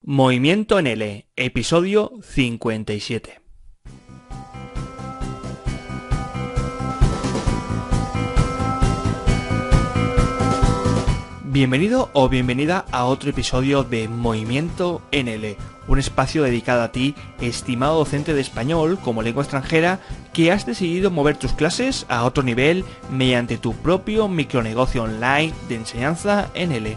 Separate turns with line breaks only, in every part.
Movimiento en L, episodio 57. Bienvenido o bienvenida a otro episodio de Movimiento en L, un espacio dedicado a ti, estimado docente de español como lengua extranjera, que has decidido mover tus clases a otro nivel mediante tu propio micronegocio online de enseñanza en L.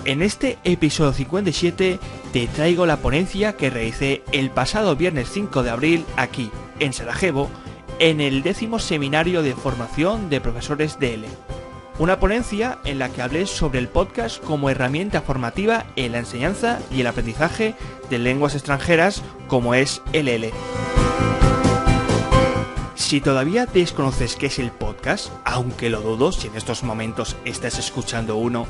En este episodio 57 te traigo la ponencia que realicé el pasado viernes 5 de abril aquí, en Sarajevo, en el 10º seminario de formación de profesores de L. Una ponencia en la que hablé sobre el podcast como herramienta formativa en la enseñanza y el aprendizaje de lenguas extranjeras como es el L. Si todavía desconoces qué es el podcast, aunque lo dudo si en estos momentos estás escuchando uno,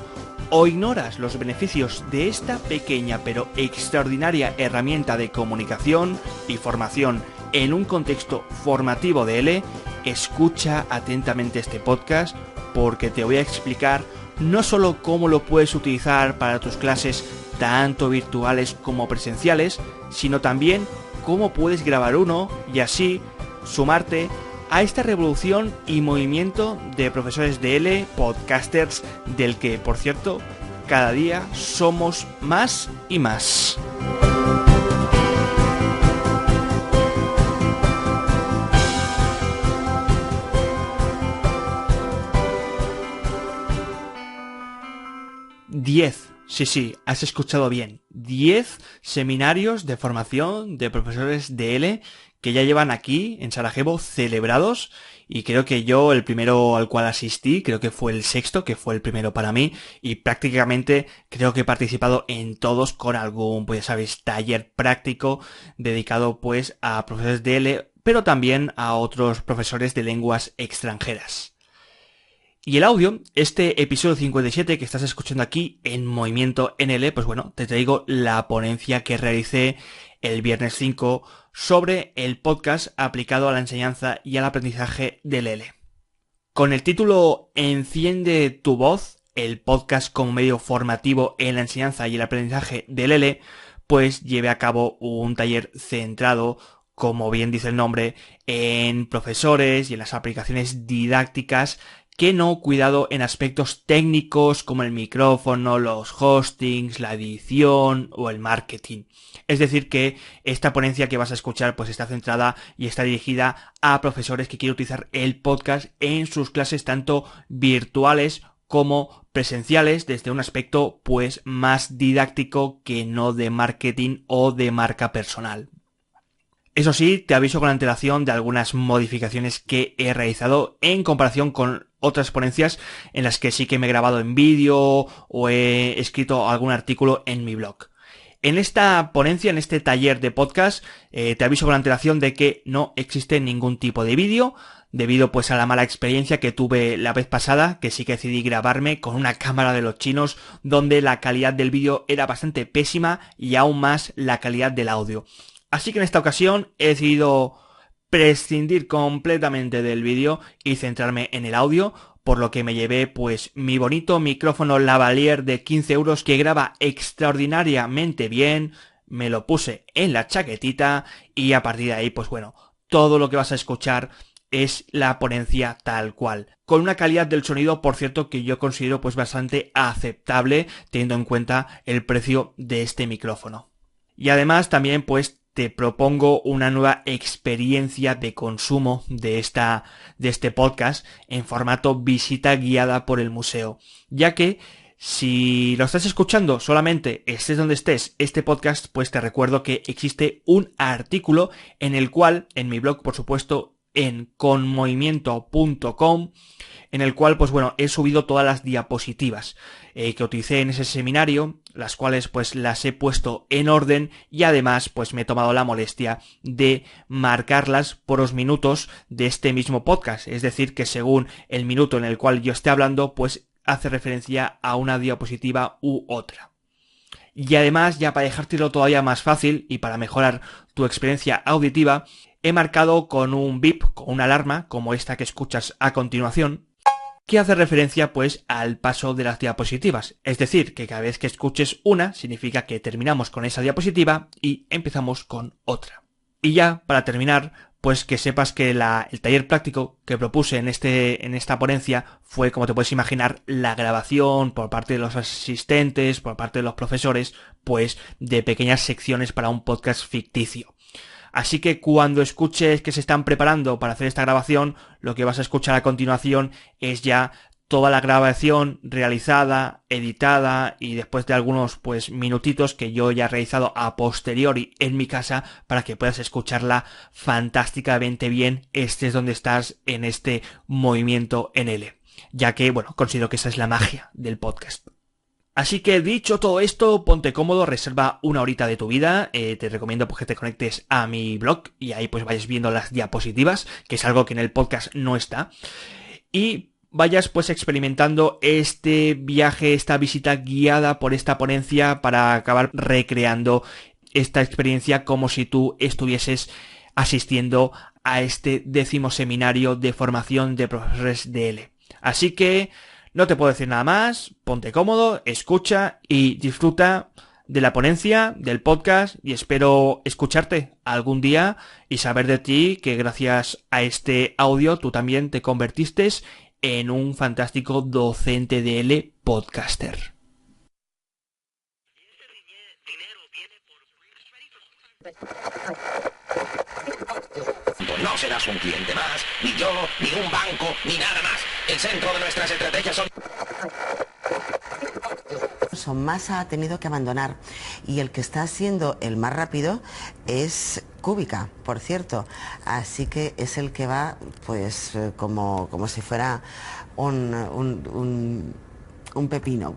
o ignoras los beneficios de esta pequeña pero extraordinaria herramienta de comunicación y formación en un contexto formativo de L, escucha atentamente este podcast porque te voy a explicar no solo cómo lo puedes utilizar para tus clases tanto virtuales como presenciales, sino también cómo puedes grabar uno y así sumarte a esta revolución y movimiento de profesores de L, podcasters, del que, por cierto, cada día somos más y más. Sí, has escuchado bien. 10 seminarios de formación de profesores de L que ya llevan aquí en Sarajevo celebrados, y creo que yo el primero al cual asistí, creo que fue el sexto, que fue el primero para mí, y prácticamente creo que he participado en todos con algún, pues ya sabéis, taller práctico dedicado pues a profesores de L, pero también a otros profesores de lenguas extranjeras. Y el audio, este episodio 57 que estás escuchando aquí en Movimiento NL, pues bueno, te traigo la ponencia que realicé el viernes 5 sobre el podcast aplicado a la enseñanza y al aprendizaje del L. Con el título Enciende tu voz, el podcast como medio formativo en la enseñanza y el aprendizaje del L, pues llevé a cabo un taller centrado, como bien dice el nombre, en profesores y en las aplicaciones didácticas que no cuidado en aspectos técnicos como el micrófono, los hostings, la edición o el marketing. Es decir que esta ponencia que vas a escuchar pues está centrada y está dirigida a profesores que quieren utilizar el podcast en sus clases tanto virtuales como presenciales desde un aspecto pues más didáctico que no de marketing o de marca personal. Eso sí, te aviso con antelación de algunas modificaciones que he realizado en comparación con otras ponencias en las que sí que me he grabado en vídeo o he escrito algún artículo en mi blog. En esta ponencia, en este taller de podcast, te aviso con antelación de que no existe ningún tipo de vídeo, debido pues a la mala experiencia que tuve la vez pasada, que sí que decidí grabarme con una cámara de los chinos, donde la calidad del vídeo era bastante pésima y aún más la calidad del audio. Así que en esta ocasión he decidido prescindir completamente del vídeo y centrarme en el audio, por lo que me llevé pues mi bonito micrófono lavalier de 15 euros que graba extraordinariamente bien, me lo puse en la chaquetita y a partir de ahí pues bueno, todo lo que vas a escuchar es la ponencia tal cual, con una calidad del sonido, por cierto, que yo considero pues bastante aceptable teniendo en cuenta el precio de este micrófono. Y además también pues te propongo una nueva experiencia de consumo de este podcast en formato visita guiada por el museo, ya que si lo estás escuchando solamente estés donde estés este podcast, pues te recuerdo que existe un artículo en el cual, en mi blog por supuesto, en conmovimiento.com, en el cual pues bueno he subido todas las diapositivas que utilicé en ese seminario, las cuales pues las he puesto en orden y además pues me he tomado la molestia de marcarlas por los minutos de este mismo podcast, es decir que según el minuto en el cual yo esté hablando pues hace referencia a una diapositiva u otra. Y además, ya para dejártelo todavía más fácil y para mejorar tu experiencia auditiva, he marcado con un bip, con una alarma, como esta que escuchas a continuación, que hace referencia pues al paso de las diapositivas. Es decir, que cada vez que escuches una, significa que terminamos con esa diapositiva y empezamos con otra. Y ya, para terminar, pues que sepas que el taller práctico que propuse en esta ponencia fue, como te puedes imaginar, la grabación por parte de los asistentes, por parte de los profesores, pues de pequeñas secciones para un podcast ficticio. Así que cuando escuches que se están preparando para hacer esta grabación, lo que vas a escuchar a continuación es ya toda la grabación realizada, editada y después de algunos pues minutitos que yo ya he realizado a posteriori en mi casa para que puedas escucharla fantásticamente bien, estés donde estás en este movimiento en L. Ya que, bueno, considero que esa es la magia del podcast. Así que dicho todo esto, ponte cómodo, reserva una horita de tu vida, te recomiendo pues que te conectes a mi blog y ahí pues vayas viendo las diapositivas, que es algo que en el podcast no está, y vayas pues experimentando este viaje, esta visita guiada por esta ponencia para acabar recreando esta experiencia como si tú estuvieses asistiendo a este 10º seminario de formación de profesores de L. Así que no te puedo decir nada más, ponte cómodo, escucha y disfruta de la ponencia, del podcast y espero escucharte algún día y saber de ti que gracias a este audio tú también te convertiste en un fantástico docente de L podcaster.
No serás un cliente más, ni yo, ni un banco, ni nada más. El centro de nuestras estrategias
son Masa ha tenido que abandonar y el que está siendo el más rápido es Kubica, por cierto, así que es el que va pues como si fuera un pepino.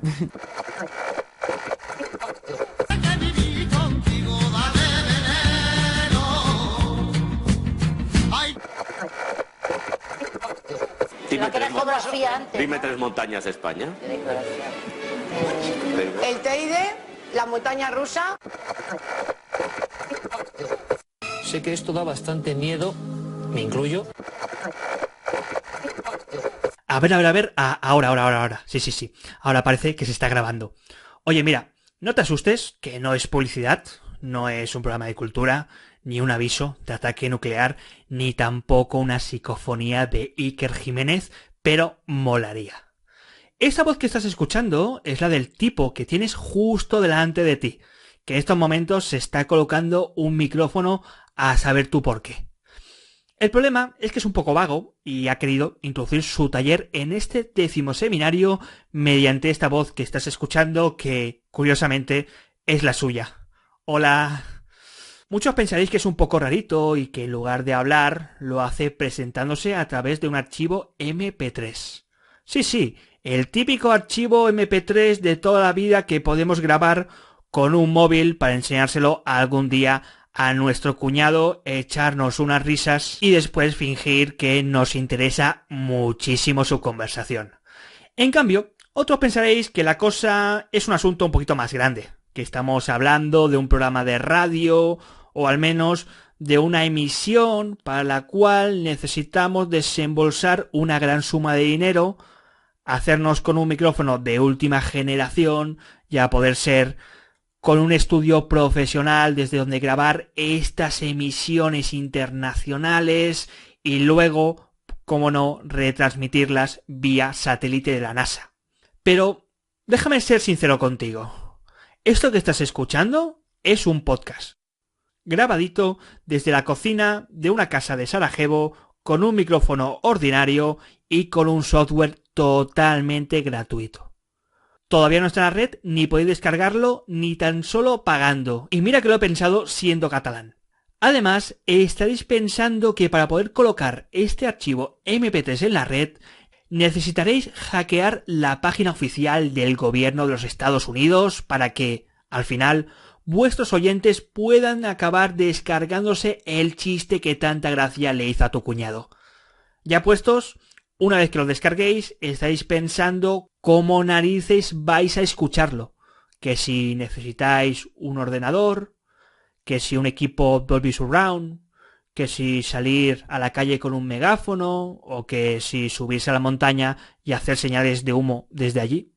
Dime tres montañas de España.
El Teide, la montaña rusa.
Sé que esto da bastante miedo, me incluyo.
A ver, ahora. Sí. Ahora parece que se está grabando. Oye, mira, no te asustes, que no es publicidad, no es un programa de cultura, ni un aviso de ataque nuclear, ni tampoco una psicofonía de Iker Jiménez, pero molaría. Esa voz que estás escuchando es la del tipo que tienes justo delante de ti, que en estos momentos se está colocando un micrófono a saber tú por qué. El problema es que es un poco vago y ha querido introducir su taller en este 10º seminario mediante esta voz que estás escuchando que, curiosamente, es la suya. Hola. Muchos pensaréis que es un poco rarito y que en lugar de hablar lo hace presentándose a través de un archivo MP3. Sí, el típico archivo MP3 de toda la vida que podemos grabar con un móvil para enseñárselo algún día a nuestro cuñado, echarnos unas risas y después fingir que nos interesa muchísimo su conversación. En cambio, otros pensaréis que la cosa es un asunto un poquito más grande, que estamos hablando de un programa de radio o al menos de una emisión para la cual necesitamos desembolsar una gran suma de dinero, hacernos con un micrófono de última generación y a poder ser con un estudio profesional desde donde grabar estas emisiones internacionales y luego, cómo no, retransmitirlas vía satélite de la NASA. Pero déjame ser sincero contigo. Esto que estás escuchando es un podcast, grabadito desde la cocina de una casa de Sarajevo con un micrófono ordinario y con un software totalmente gratuito. Todavía no está en la red, ni podéis descargarlo, ni tan solo pagando. Y mira que lo he pensado siendo catalán. Además, estaréis pensando que para poder colocar este archivo MP3 en la red, necesitaréis hackear la página oficial del gobierno de los Estados Unidos para que, al final, vuestros oyentes puedan acabar descargándose el chiste que tanta gracia le hizo a tu cuñado. Ya puestos, una vez que lo descarguéis, estáis pensando cómo narices vais a escucharlo. Que si necesitáis un ordenador, que si un equipo Dolby Surround, que si salir a la calle con un megáfono o que si subirse a la montaña y hacer señales de humo desde allí.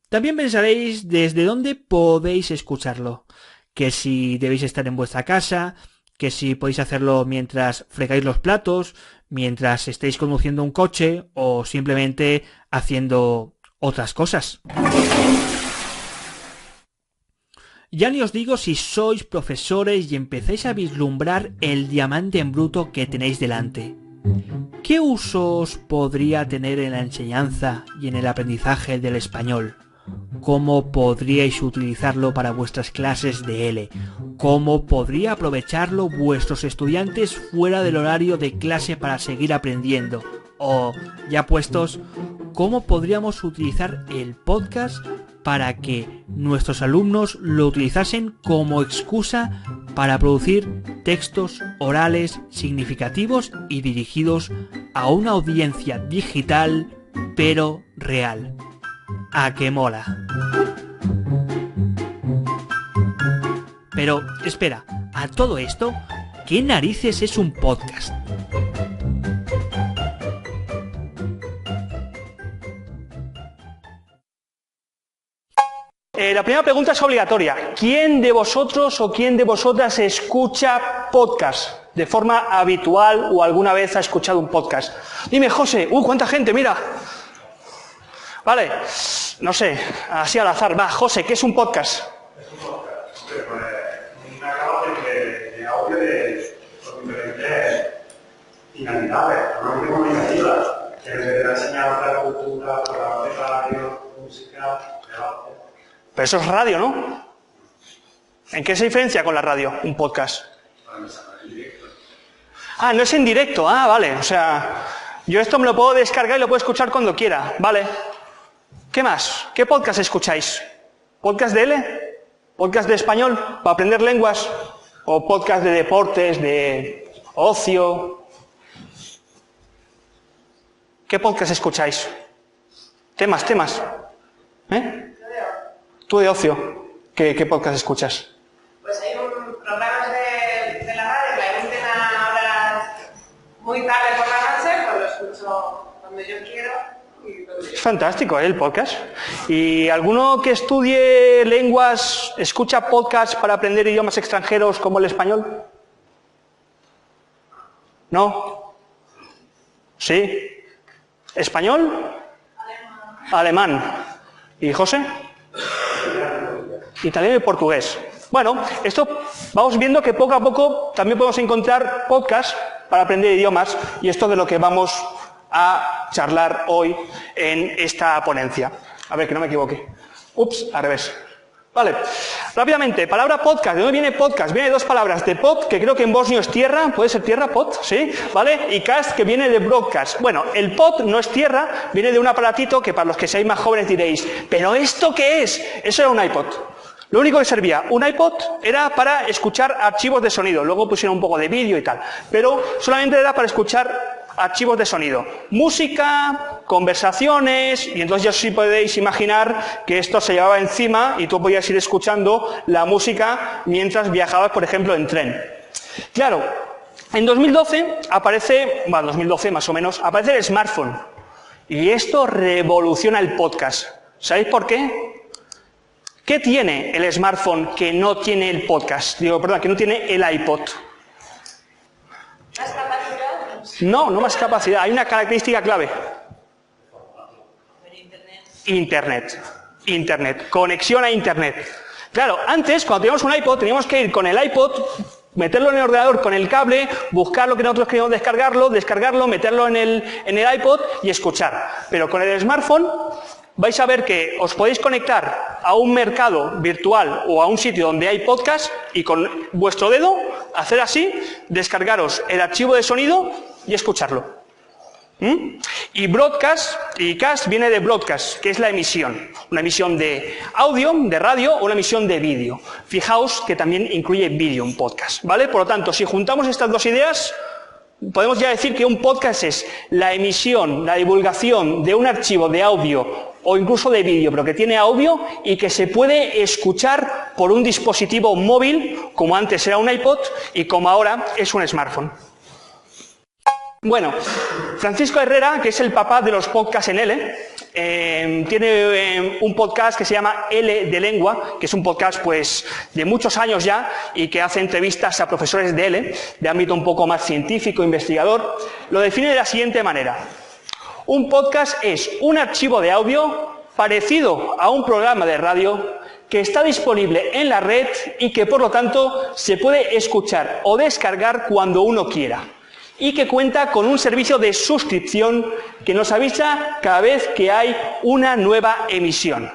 También pensaréis desde dónde podéis escucharlo, que si debéis estar en vuestra casa, que si podéis hacerlo mientras fregáis los platos, mientras estéis conduciendo un coche o simplemente haciendo otras cosas. Ya ni os digo si sois profesores y empezáis a vislumbrar el diamante en bruto que tenéis delante. ¿Qué usos podría tener en la enseñanza y en el aprendizaje del español? ¿Cómo podríais utilizarlo para vuestras clases de L? ¿Cómo podría aprovecharlo vuestros estudiantes fuera del horario de clase para seguir aprendiendo? O, ya puestos, ¿cómo podríamos utilizar el podcast para que nuestros alumnos lo utilizasen como excusa para producir textos orales significativos y dirigidos a una audiencia digital pero real? ¡A qué mola! Pero, espera, a todo esto, ¿qué narices es un podcast?
La primera pregunta es obligatoria. ¿Quién de vosotros o quién de vosotras escucha podcast de forma habitual o alguna vez ha escuchado un podcast? Dime, José. ¡Cuánta gente! Mira. Vale. No sé, así al azar. Va, José, ¿qué es un podcast?
Es un podcast. Un canal de audio de diferentes finalidades, no comunicativas. Que le da enseñanza, cultura, programa de radio, música, debate.
Pero eso es radio, ¿no? ¿En qué se diferencia con la radio, un podcast? Ah, no es en directo. Ah, vale. O sea, yo esto me lo puedo descargar y lo puedo escuchar cuando quiera. Vale. ¿Qué más? ¿Qué podcast escucháis? ¿Podcast de L? ¿Podcast de español para aprender lenguas? ¿O podcast de deportes, de ocio? ¿Qué podcast escucháis? Temas. ¿Eh? ¿Tú de ocio? ¿Qué podcast escuchas?
Pues hay programas de la radio que emiten a horas muy tarde por la noche, pues lo escucho cuando yo quiero.
Es fantástico, ¿eh? El podcast. ¿Y alguno que estudie lenguas escucha podcast para aprender idiomas extranjeros como el español? ¿No? ¿Sí? ¿Español? Alemán. ¿Y José? Italiano y portugués. Bueno, esto vamos viendo que poco a poco también podemos encontrar podcasts para aprender idiomas y esto es de lo que vamos a charlar hoy en esta ponencia. A ver, que no me equivoque. Ups, al revés. Vale, rápidamente, palabra podcast. ¿De dónde viene podcast? Viene de dos palabras, de pod, que creo que en bosnio es tierra, puede ser tierra, pod, ¿sí? ¿Vale? Y cast, que viene de broadcast. Bueno, el pod no es tierra, viene de un aparatito que para los que seáis más jóvenes diréis, ¿pero esto qué es? Eso era un iPod. Lo único que servía, un iPod era para escuchar archivos de sonido, luego pusieron un poco de vídeo y tal, pero solamente era para escuchar archivos de sonido, música, conversaciones, y entonces ya sí podéis imaginar que esto se llevaba encima y tú podías ir escuchando la música mientras viajabas, por ejemplo, en tren. Claro, en 2012 aparece, bueno, 2012 más o menos, aparece el smartphone, y esto revoluciona el podcast. ¿Sabéis por qué? ¿Qué tiene el smartphone que no tiene el podcast? Digo, perdón, que no tiene el iPod.
¿Más capacidad?
No más capacidad. Hay una característica clave. Internet. Conexión a Internet. Claro, antes, cuando teníamos un iPod, teníamos que ir con el iPod, meterlo en el ordenador con el cable, buscar lo que nosotros queríamos descargarlo, meterlo en el iPod y escuchar. Pero con el smartphone vais a ver que os podéis conectar a un mercado virtual o a un sitio donde hay podcast y con vuestro dedo hacer así, descargaros el archivo de sonido y escucharlo. Y broadcast y cast viene de broadcast, que es la emisión. Una emisión de audio, de radio o una emisión de vídeo. Fijaos que también incluye vídeo un podcast, ¿vale? Por lo tanto, si juntamos estas dos ideas, Podemos ya decir que un podcast es la emisión, la divulgación de un archivo de audio o incluso de vídeo, pero que tiene audio y que se puede escuchar por un dispositivo móvil, como antes era un iPod y como ahora es un smartphone. Bueno, Francisco Herrera, que es el papá de los podcasts en L, tiene un podcast que se llama L de Lengua, que es un podcast pues de muchos años ya y que hace entrevistas a profesores de L, de ámbito un poco más científico, investigador. Lo define de la siguiente manera. Un podcast es un archivo de audio parecido a un programa de radio que está disponible en la red y que por lo tanto se puede escuchar o descargar cuando uno quiera, y que cuenta con un servicio de suscripción que nos avisa cada vez que hay una nueva emisión.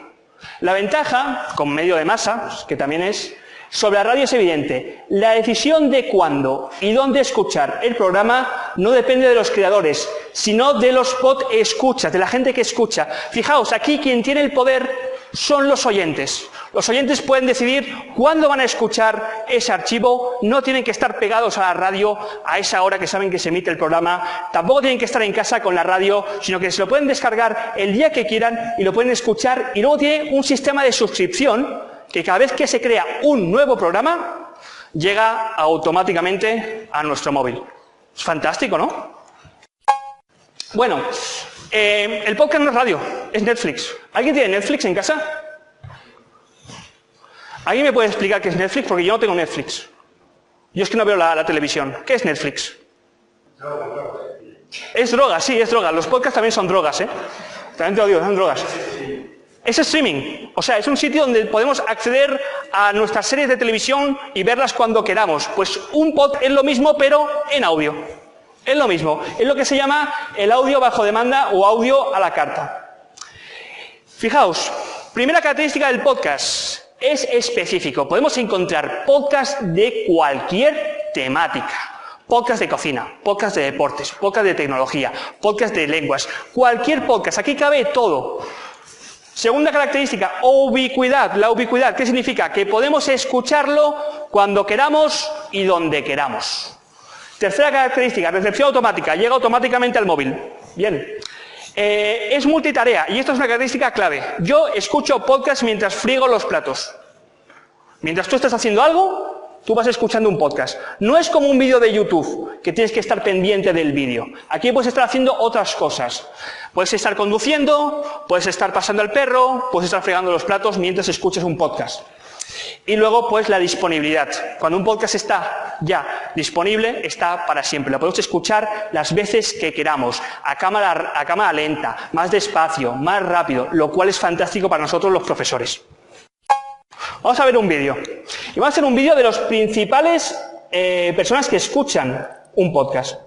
La ventaja, con medio de masa, que también es, sobre la radio es evidente. La decisión de cuándo y dónde escuchar el programa no depende de los creadores, sino de los podescuchas, de la gente que escucha. Fijaos, aquí quien tiene el poder son los oyentes. Los oyentes pueden decidir cuándo van a escuchar ese archivo, no tienen que estar pegados a la radio a esa hora que saben que se emite el programa, tampoco tienen que estar en casa con la radio, sino que se lo pueden descargar el día que quieran y lo pueden escuchar, y luego tiene un sistema de suscripción que cada vez que se crea un nuevo programa llega automáticamente a nuestro móvil. Es fantástico, ¿no? Bueno, el podcast no es radio, es Netflix. ¿Alguien tiene Netflix en casa? ¿Alguien me puede explicar qué es Netflix? Porque yo no tengo Netflix. Yo es que no veo la televisión. ¿Qué es Netflix? Es droga, sí, es droga. Los podcasts también son drogas, ¿eh? También te lo digo, son drogas. Es streaming, o sea, es un sitio donde podemos acceder a nuestras series de televisión y verlas cuando queramos. Pues un pod es lo mismo, pero en audio. Es lo mismo. Es lo que se llama el audio bajo demanda o audio a la carta. Fijaos, primera característica del podcast. Es específico. Podemos encontrar podcast de cualquier temática. Podcast de cocina, podcast de deportes, podcast de tecnología, podcast de lenguas. Cualquier podcast. Aquí cabe todo. Segunda característica, ubicuidad. La ubicuidad, ¿qué significa? Que podemos escucharlo cuando queramos y donde queramos. Tercera característica, recepción automática. Llega automáticamente al móvil. Bien. Es multitarea, y esto es una característica clave. Yo escucho podcast mientras friego los platos. Mientras tú estás haciendo algo, tú vas escuchando un podcast. No es como un vídeo de YouTube, que tienes que estar pendiente del vídeo. Aquí puedes estar haciendo otras cosas. Puedes estar conduciendo, puedes estar pasando al perro, puedes estar fregando los platos mientras escuches un podcast. Y luego, pues, la disponibilidad. Cuando un podcast está ya disponible, está para siempre. Lo podemos escuchar las veces que queramos, a cámara lenta, más despacio, más rápido, lo cual es fantástico para nosotros los profesores. Vamos a ver un vídeo. Y vamos a hacer un vídeo de los principales personas que escuchan un podcast.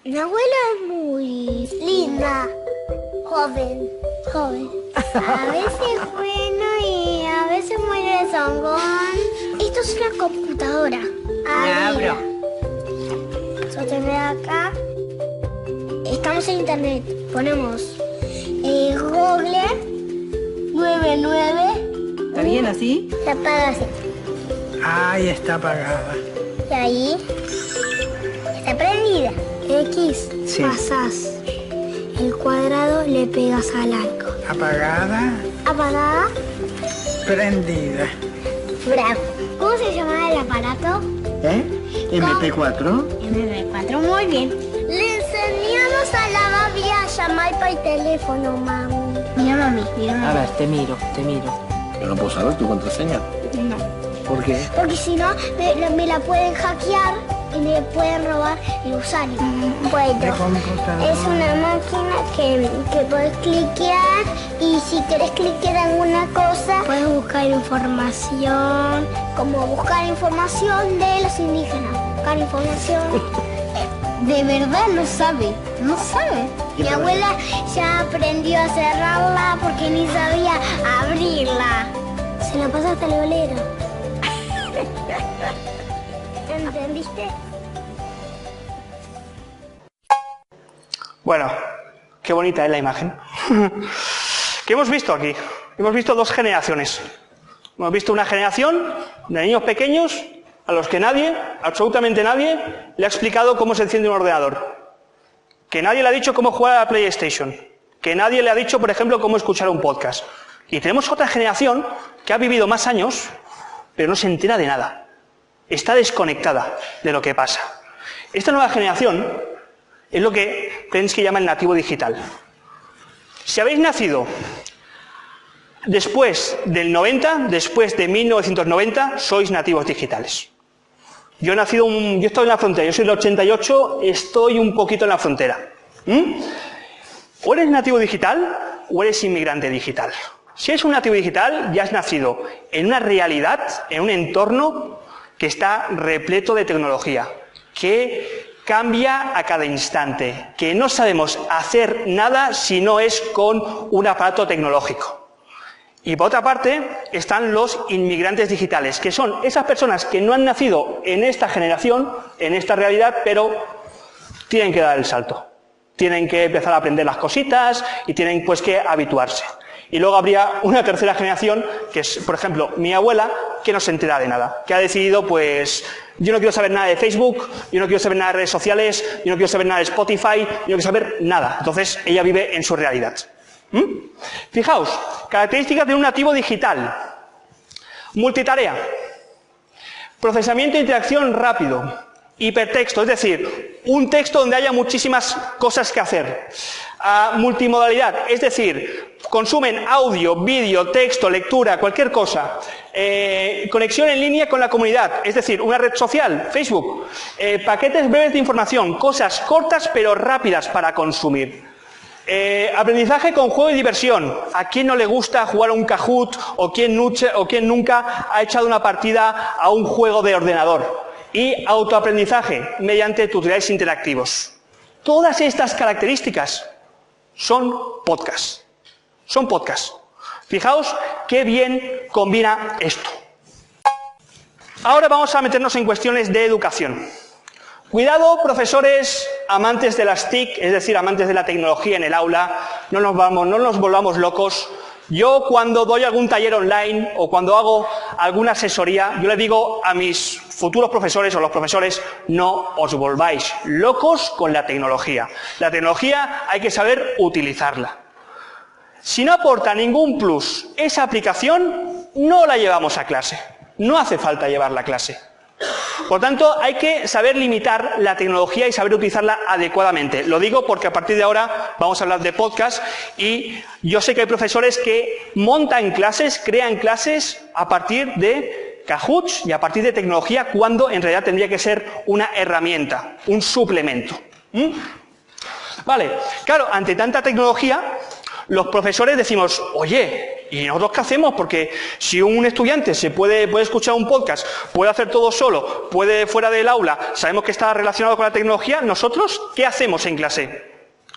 Mi abuela es muy linda. Joven. A veces bueno y a veces muy rezongón. Esto es una computadora. Mira. Nosotros de acá. Estamos en internet. Ponemos Google 99.
¿Está bien así?
Se apaga así.
Ahí está apagada.
Y ahí está prendida. X.
Sí.
Pasás el cuadrado, le pegas al arco.
Apagada,
Apagada.
prendida.
Bravo. ¿Cómo se llama el aparato?
MP4.
MP4, muy bien. Le enseñamos a la Babi a llamar por teléfono, mami. Mira, mami,
A ver, te miro.
Yo no puedo saber tu contraseña.
No.
¿Por qué?
Porque si no, me la pueden hackear y me pueden robar el usuario. Bueno, es una máquina que puedes cliquear y si quieres cliquear alguna cosa, puedes buscar información, como buscar información de los indígenas, buscar información. De verdad no sabe. Mi abuela ya aprendió a cerrarla porque ni sabía abrirla. Se la pasa hasta el bolero. ¿Entendiste?
Bueno, qué bonita es la imagen. ¿Qué hemos visto aquí? Hemos visto dos generaciones. Hemos visto una generación de niños pequeños a los que nadie, absolutamente nadie, le ha explicado cómo se enciende un ordenador. Que nadie le ha dicho cómo jugar a la PlayStation. Que nadie le ha dicho, por ejemplo, cómo escuchar un podcast. Y tenemos otra generación que ha vivido más años, pero no se entera de nada. Está desconectada de lo que pasa. Esta nueva generación es lo que Prensky llama el nativo digital. Si habéis nacido después del 90, después de 1990, sois nativos digitales. Yo he nacido, yo estoy en la frontera, yo soy del 88, estoy un poquito en la frontera. O eres nativo digital o eres inmigrante digital. Si eres un nativo digital, ya has nacido en una realidad, en un entorno que está repleto de tecnología, que cambia a cada instante, que no sabemos hacer nada si no es con un aparato tecnológico. Y por otra parte están los inmigrantes digitales, que son esas personas que no han nacido en esta generación, en esta realidad, pero tienen que dar el salto. Tienen que empezar a aprender las cositas y tienen pues que habituarse. Y luego habría una tercera generación, que es, por ejemplo, mi abuela, que no se entera de nada, que ha decidido, pues, yo no quiero saber nada de Facebook, yo no quiero saber nada de redes sociales, yo no quiero saber nada de Spotify, yo no quiero saber nada. Entonces, ella vive en su realidad. Fijaos, características de un nativo digital. Multitarea, procesamiento e interacción rápido, hipertexto, es decir, un texto donde haya muchísimas cosas que hacer. Multimodalidad, es decir, consumen audio, vídeo, texto, lectura, cualquier cosa. Conexión en línea con la comunidad, es decir, una red social, Facebook. Paquetes breves de información, cosas cortas pero rápidas para consumir. Aprendizaje con juego y diversión. ¿A quién no le gusta jugar a un Kahoot o quién nunca ha echado una partida a un juego de ordenador? Y autoaprendizaje mediante tutoriales interactivos. Todas estas características son podcasts. Son podcasts. Fijaos qué bien combina esto. Ahora vamos a meternos en cuestiones de educación. Cuidado, profesores amantes de las TIC, es decir, amantes de la tecnología en el aula, no nos volvamos locos. Yo cuando doy algún taller online o cuando hago alguna asesoría, yo le digo a mis futuros profesores o los profesores, no os volváis locos con la tecnología. La tecnología hay que saber utilizarla. Si no aporta ningún plus esa aplicación, no la llevamos a clase. No hace falta llevarla a clase. Por tanto, hay que saber limitar la tecnología y saber utilizarla adecuadamente. Lo digo porque a partir de ahora vamos a hablar de podcast y yo sé que hay profesores que montan clases, crean clases a partir de Kahoots y a partir de tecnología cuando en realidad tendría que ser una herramienta, un suplemento. Vale, claro, ante tanta tecnología, los profesores decimos, oye, ¿y nosotros qué hacemos? Porque si un estudiante puede escuchar un podcast, puede hacer todo solo, puede fuera del aula, sabemos que está relacionado con la tecnología, ¿nosotros qué hacemos en clase?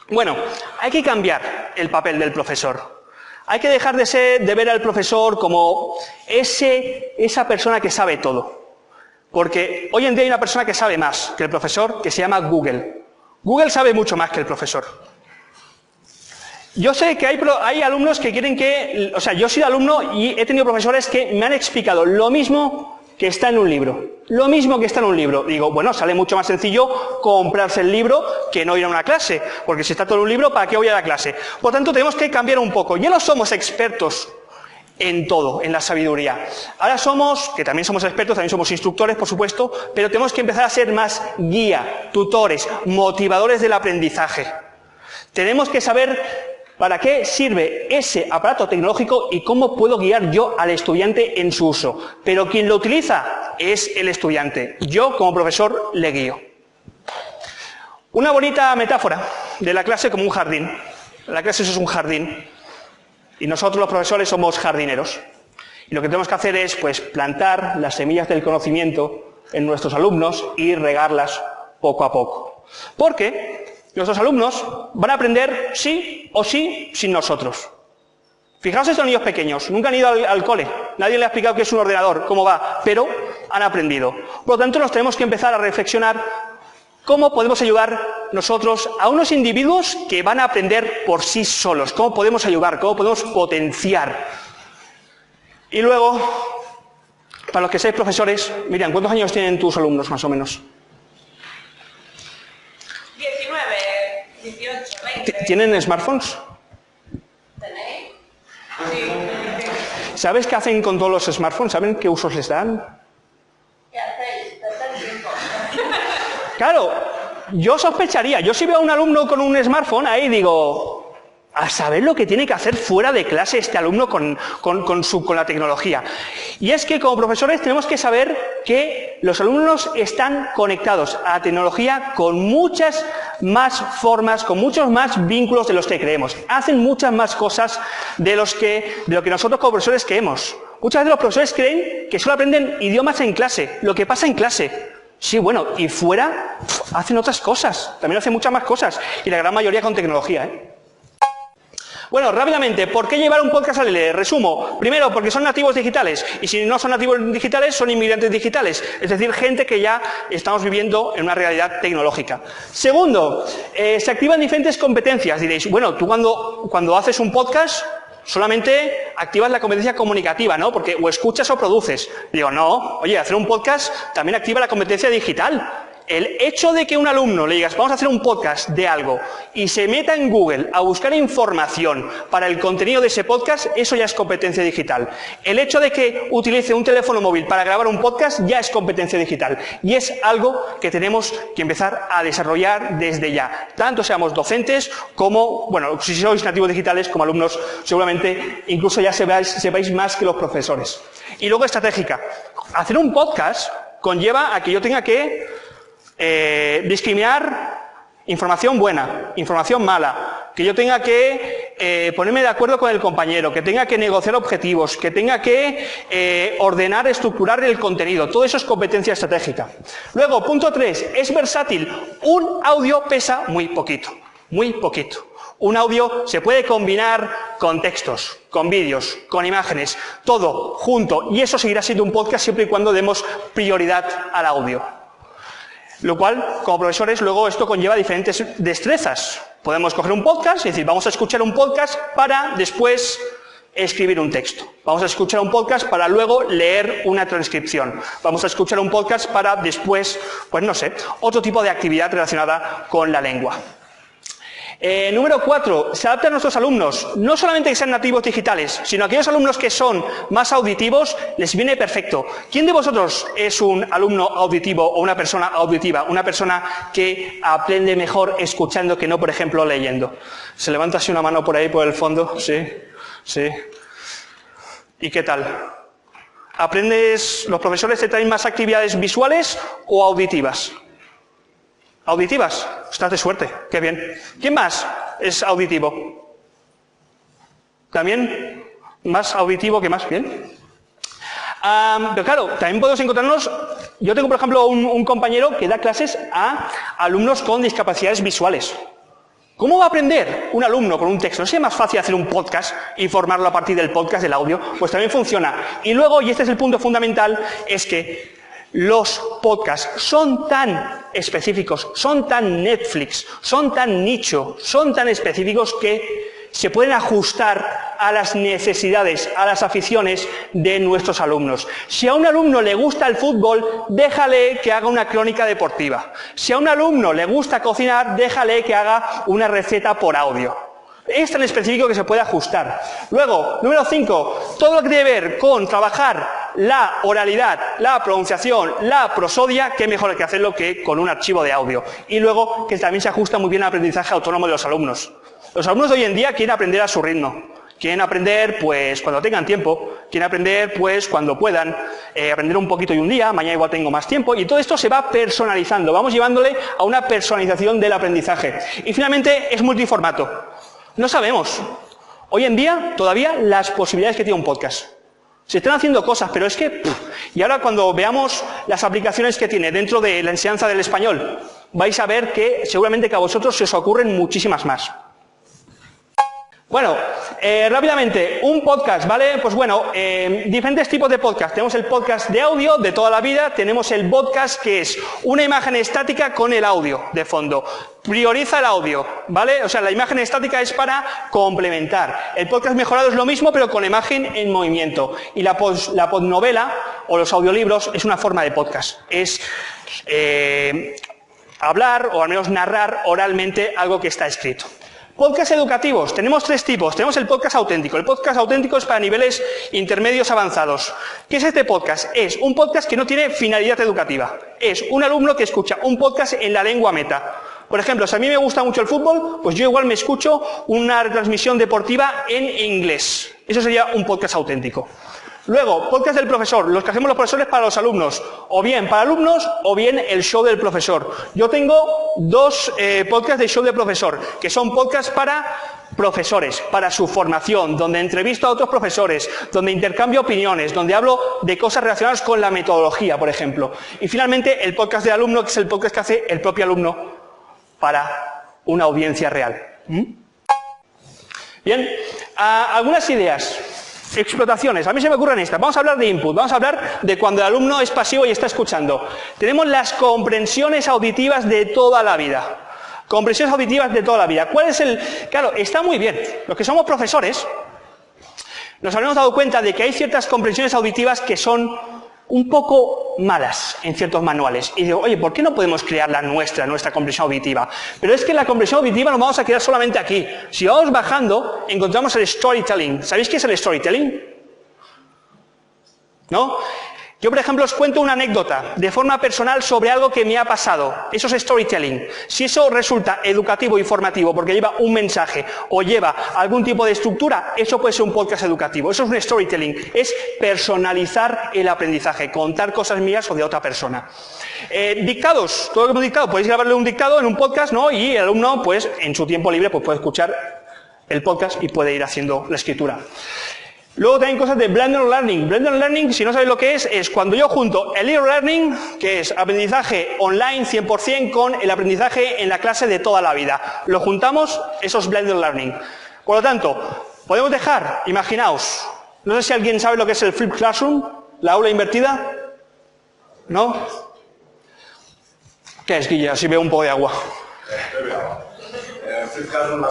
Bueno, hay que cambiar el papel del profesor. Hay que dejar de ver al profesor como esa persona que sabe todo. Porque hoy en día hay una persona que sabe más que el profesor, que se llama Google. Google sabe mucho más que el profesor. Yo sé que hay alumnos que quieren que... O sea, yo he sido alumno y he tenido profesores que me han explicado lo mismo que está en un libro. Lo mismo que está en un libro. Digo, bueno, sale mucho más sencillo comprarse el libro que no ir a una clase. Porque si está todo en un libro, ¿para qué voy a la clase? Por tanto, tenemos que cambiar un poco. Ya no somos expertos en todo, en la sabiduría. Ahora somos, que también somos expertos, también somos instructores, por supuesto, pero tenemos que empezar a ser más guía, tutores, motivadores del aprendizaje. Tenemos que saber ¿para qué sirve ese aparato tecnológico y cómo puedo guiar yo al estudiante en su uso? Pero quien lo utiliza es el estudiante. Yo, como profesor, le guío. Una bonita metáfora de la clase como un jardín. La clase es un jardín y nosotros los profesores somos jardineros. Y lo que tenemos que hacer es pues, plantar las semillas del conocimiento en nuestros alumnos y regarlas poco a poco. Porque nuestros alumnos van a aprender sí o sí sin nosotros. Fijaos estos niños pequeños, nunca han ido al cole, nadie les ha explicado qué es un ordenador, cómo va, pero han aprendido. Por lo tanto, nos tenemos que empezar a reflexionar cómo podemos ayudar nosotros a unos individuos que van a aprender por sí solos, cómo podemos ayudar, cómo podemos potenciar. Y luego, para los que seáis profesores, Miriam, ¿cuántos años tienen tus alumnos más o menos?
19, 18, 20.
¿Tienen smartphones?
¿Tenéis? Sí.
¿Sabes qué hacen con todos los smartphones? ¿Saben qué usos les dan?
¿Qué hacéis? Perder tiempo.
Claro, yo sospecharía, yo si veo a un alumno con un smartphone, ahí digo, a saber lo que tiene que hacer fuera de clase este alumno con la tecnología. Y es que como profesores tenemos que saber que los alumnos están conectados a la tecnología con muchas más formas, con muchos más vínculos de los que creemos. Hacen muchas más cosas de lo que nosotros como profesores creemos. Muchas veces los profesores creen que solo aprenden idiomas en clase, lo que pasa en clase. Sí, bueno, y fuera hacen otras cosas, también hacen muchas más cosas, y la gran mayoría con tecnología, ¿eh? Bueno, rápidamente, ¿por qué llevar un podcast al LE? Resumo. Primero, porque son nativos digitales, y si no son nativos digitales, son inmigrantes digitales, es decir, gente que ya estamos viviendo en una realidad tecnológica. Segundo, se activan diferentes competencias. Diréis, bueno, tú cuando haces un podcast, solamente activas la competencia comunicativa, ¿no? Porque o escuchas o produces. Digo, no, oye, hacer un podcast también activa la competencia digital. El hecho de que un alumno le digas, vamos a hacer un podcast de algo, y se meta en Google a buscar información para el contenido de ese podcast, eso ya es competencia digital. El hecho de que utilice un teléfono móvil para grabar un podcast ya es competencia digital. Y es algo que tenemos que empezar a desarrollar desde ya. Tanto seamos docentes como, bueno, si sois nativos digitales como alumnos, seguramente incluso ya sepáis más que los profesores. Y luego estratégica. Hacer un podcast conlleva a que yo tenga que discriminar información buena, información mala, que yo tenga que ponerme de acuerdo con el compañero, que tenga que negociar objetivos, que tenga que ordenar, estructurar el contenido. Todo eso es competencia estratégica. Luego, punto 3, es versátil. Un audio pesa muy poquito, muy poquito. Un audio se puede combinar con textos, con vídeos, con imágenes, todo junto, y eso seguirá siendo un podcast siempre y cuando demos prioridad al audio. Lo cual, como profesores, luego esto conlleva diferentes destrezas. Podemos coger un podcast y decir, vamos a escuchar un podcast para después escribir un texto. Vamos a escuchar un podcast para luego leer una transcripción. Vamos a escuchar un podcast para después, pues no sé, otro tipo de actividad relacionada con la lengua. Número 4, se adapta a nuestros alumnos, no solamente que sean nativos digitales, sino a aquellos alumnos que son más auditivos, les viene perfecto. ¿Quién de vosotros es un alumno auditivo o una persona auditiva? Una persona que aprende mejor escuchando que no, por ejemplo, leyendo. ¿Se levanta así una mano por ahí, por el fondo? Sí, sí. ¿Y qué tal? ¿Los profesores te traen más actividades visuales o auditivas? ¿Auditivas? Estás de suerte, qué bien. ¿Quién más es auditivo? ¿También? ¿Más auditivo que más? Bien. Pero claro, también podemos encontrarnos... Yo tengo, por ejemplo, un compañero que da clases a alumnos con discapacidades visuales. ¿Cómo va a aprender un alumno con un texto? ¿No sería más fácil hacer un podcast y formarlo a partir del podcast, del audio? Pues también funciona. Y luego, y este es el punto fundamental, es que los podcasts son tan específicos, son tan Netflix, son tan nicho, son tan específicos que se pueden ajustar a las necesidades, a las aficiones de nuestros alumnos. Si a un alumno le gusta el fútbol, déjale que haga una crónica deportiva. Si a un alumno le gusta cocinar, déjale que haga una receta por audio. Es tan específico que se puede ajustar. Luego, número 5, todo lo que tiene que ver con trabajar la oralidad, la pronunciación, la prosodia, qué mejor que hacerlo que con un archivo de audio. Y luego, que también se ajusta muy bien al aprendizaje autónomo de los alumnos. Los alumnos de hoy en día quieren aprender a su ritmo. Quieren aprender, pues, cuando tengan tiempo. Quieren aprender, pues, cuando puedan. Aprender un poquito y un día, mañana igual tengo más tiempo. Y todo esto se va personalizando. Vamos llevándole a una personalización del aprendizaje. Y finalmente, es multiformato. No sabemos. Hoy en día, todavía, las posibilidades que tiene un podcast. Se están haciendo cosas, pero es que... Y ahora cuando veamos las aplicaciones que tiene dentro de la enseñanza del español, vais a ver que seguramente que a vosotros se os ocurren muchísimas más. Bueno, rápidamente, un podcast, ¿vale? Pues bueno, diferentes tipos de podcast. Tenemos el podcast de audio de toda la vida, tenemos el podcast que es una imagen estática con el audio de fondo. Prioriza el audio, ¿vale? O sea, la imagen estática es para complementar. El podcast mejorado es lo mismo, pero con imagen en movimiento. Y la podnovela o los audiolibros es una forma de podcast. Es hablar o al menos narrar oralmente algo que está escrito. Podcast educativos, tenemos tres tipos. Tenemos el podcast auténtico. El podcast auténtico es para niveles intermedios avanzados. ¿Qué es este podcast? Es un podcast que no tiene finalidad educativa. Es un alumno que escucha un podcast en la lengua meta. Por ejemplo, si a mí me gusta mucho el fútbol, pues yo igual me escucho una retransmisión deportiva en inglés. Eso sería un podcast auténtico. Luego, podcast del profesor, los que hacemos los profesores para los alumnos, o bien para alumnos o bien el show del profesor. Yo tengo dos podcasts de show del profesor, que son podcasts para profesores, para su formación, donde entrevisto a otros profesores, donde intercambio opiniones, donde hablo de cosas relacionadas con la metodología, por ejemplo. Y finalmente, el podcast de alumno, que es el podcast que hace el propio alumno para una audiencia real. Bien, algunas ideas. Explotaciones. A mí se me ocurren estas. Vamos a hablar de input. Vamos a hablar de cuando el alumno es pasivo y está escuchando. Tenemos las comprensiones auditivas de toda la vida. Comprensiones auditivas de toda la vida. ¿Cuál es el...? Claro, está muy bien. Los que somos profesores nos habremos dado cuenta de que hay ciertas comprensiones auditivas que son un poco malas en ciertos manuales. Y digo, oye, ¿por qué no podemos crear la nuestra comprensión auditiva? Pero es que la comprensión auditiva no vamos a quedar solamente aquí. Si vamos bajando, encontramos el storytelling. ¿Sabéis qué es el storytelling? ¿No? Yo, por ejemplo, os cuento una anécdota de forma personal sobre algo que me ha pasado. Eso es storytelling. Si eso resulta educativo e informativo porque lleva un mensaje o lleva algún tipo de estructura, eso puede ser un podcast educativo. Eso es un storytelling. Es personalizar el aprendizaje, contar cosas mías o de otra persona. Dictados. Todo lo que hemos dictado. Podéis grabarle un dictado en un podcast, ¿no? Y el alumno, pues, en su tiempo libre, pues puede escuchar el podcast y puede ir haciendo la escritura. Luego también cosas de blended learning. Blended learning, si no sabéis lo que es cuando yo junto el e-learning, que es aprendizaje online 100%, con el aprendizaje en la clase de toda la vida. Lo juntamos, eso es blended learning. Por lo tanto, podemos dejar, imaginaos, no sé si alguien sabe lo que es el flip classroom, la aula invertida, ¿no? ¿Qué es, Guilla? Si veo un poco de agua.
El flip classroom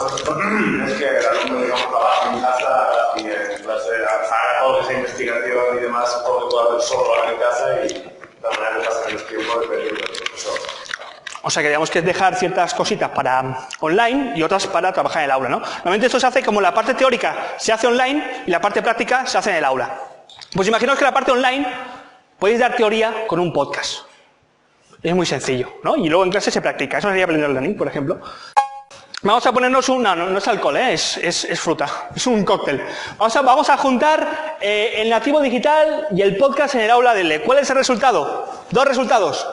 es que el alumno, digamos, trabaja en casa y en clase haga toda esa investigación y demás, todo lo que pueda hacer solo en casa y de la manera que pasa en el tiempo dependiendo del profesor.
O sea que digamos que es dejar ciertas cositas para online y otras para trabajar en el aula, ¿no? Normalmente esto se hace como la parte teórica se hace online y la parte práctica se hace en el aula. Pues imaginaos que la parte online podéis dar teoría con un podcast. Es muy sencillo, ¿no? Y luego en clase se practica. Eso sería aprender learning, por ejemplo. Vamos a ponernos no es alcohol, es fruta, es un cóctel. Vamos a juntar el nativo digital y el podcast en el aula de LE. ¿Cuál es el resultado? Dos resultados.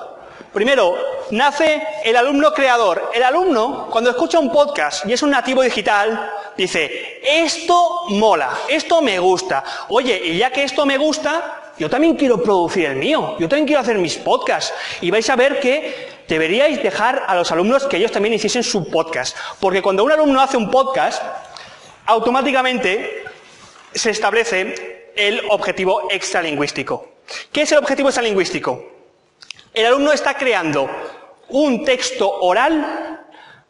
Primero, nace el alumno creador. El alumno, cuando escucha un podcast y es un nativo digital, dice, esto mola, esto me gusta. Oye, y ya que esto me gusta, yo también quiero producir el mío, yo también quiero hacer mis podcasts. Y vais a ver que deberíais dejar a los alumnos que ellos también hiciesen su podcast. Porque cuando un alumno hace un podcast, automáticamente se establece el objetivo extralingüístico. ¿Qué es el objetivo extralingüístico? El alumno está creando un texto oral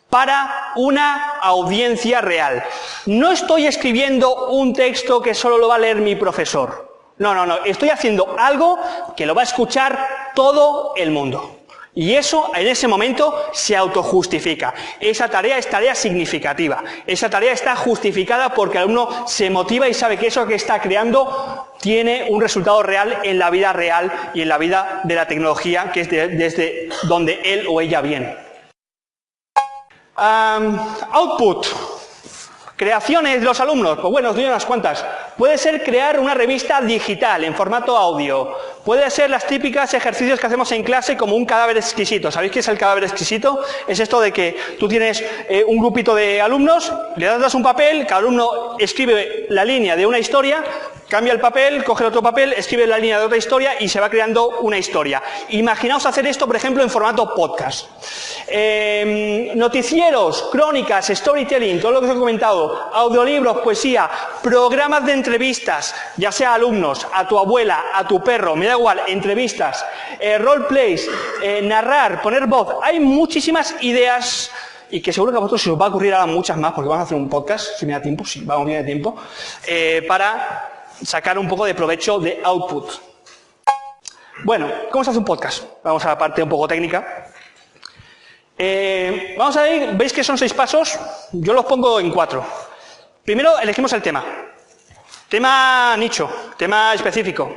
para una audiencia real. No estoy escribiendo un texto que solo lo va a leer mi profesor. No. Estoy haciendo algo que lo va a escuchar todo el mundo. Y eso, en ese momento, se autojustifica. Esa tarea es tarea significativa. Esa tarea está justificada porque el alumno se motiva y sabe que eso que está creando tiene un resultado real en la vida real y en la vida de la tecnología, que es desde donde él o ella viene. Output. Creaciones de los alumnos, pues bueno, os doy unas cuantas. Puede ser crear una revista digital en formato audio. Puede ser las típicas ejercicios que hacemos en clase como un cadáver exquisito. ¿Sabéis qué es el cadáver exquisito? Es esto de que tú tienes un grupito de alumnos, le das un papel, cada alumno escribe la línea de una historia, cambia el papel, coge el otro papel, escribe la línea de otra historia y se va creando una historia. Imaginaos hacer esto, por ejemplo, en formato podcast. Noticieros, crónicas, storytelling, todo lo que os he comentado, audiolibros, poesía, programas de entrevistas, ya sea a alumnos, a tu abuela, a tu perro, me da igual, entrevistas, roleplays, narrar, poner voz. Hay muchísimas ideas y que seguro que a vosotros se os va a ocurrir ahora muchas más, porque vamos a hacer un podcast, si me da tiempo, sí, vamos bien de tiempo, para sacar un poco de provecho de output. Bueno, ¿cómo se hace un podcast? Vamos a la parte un poco técnica. Vamos a ver, veis que son 6 pasos, yo los pongo en 4. Primero elegimos el tema. Tema nicho, tema específico,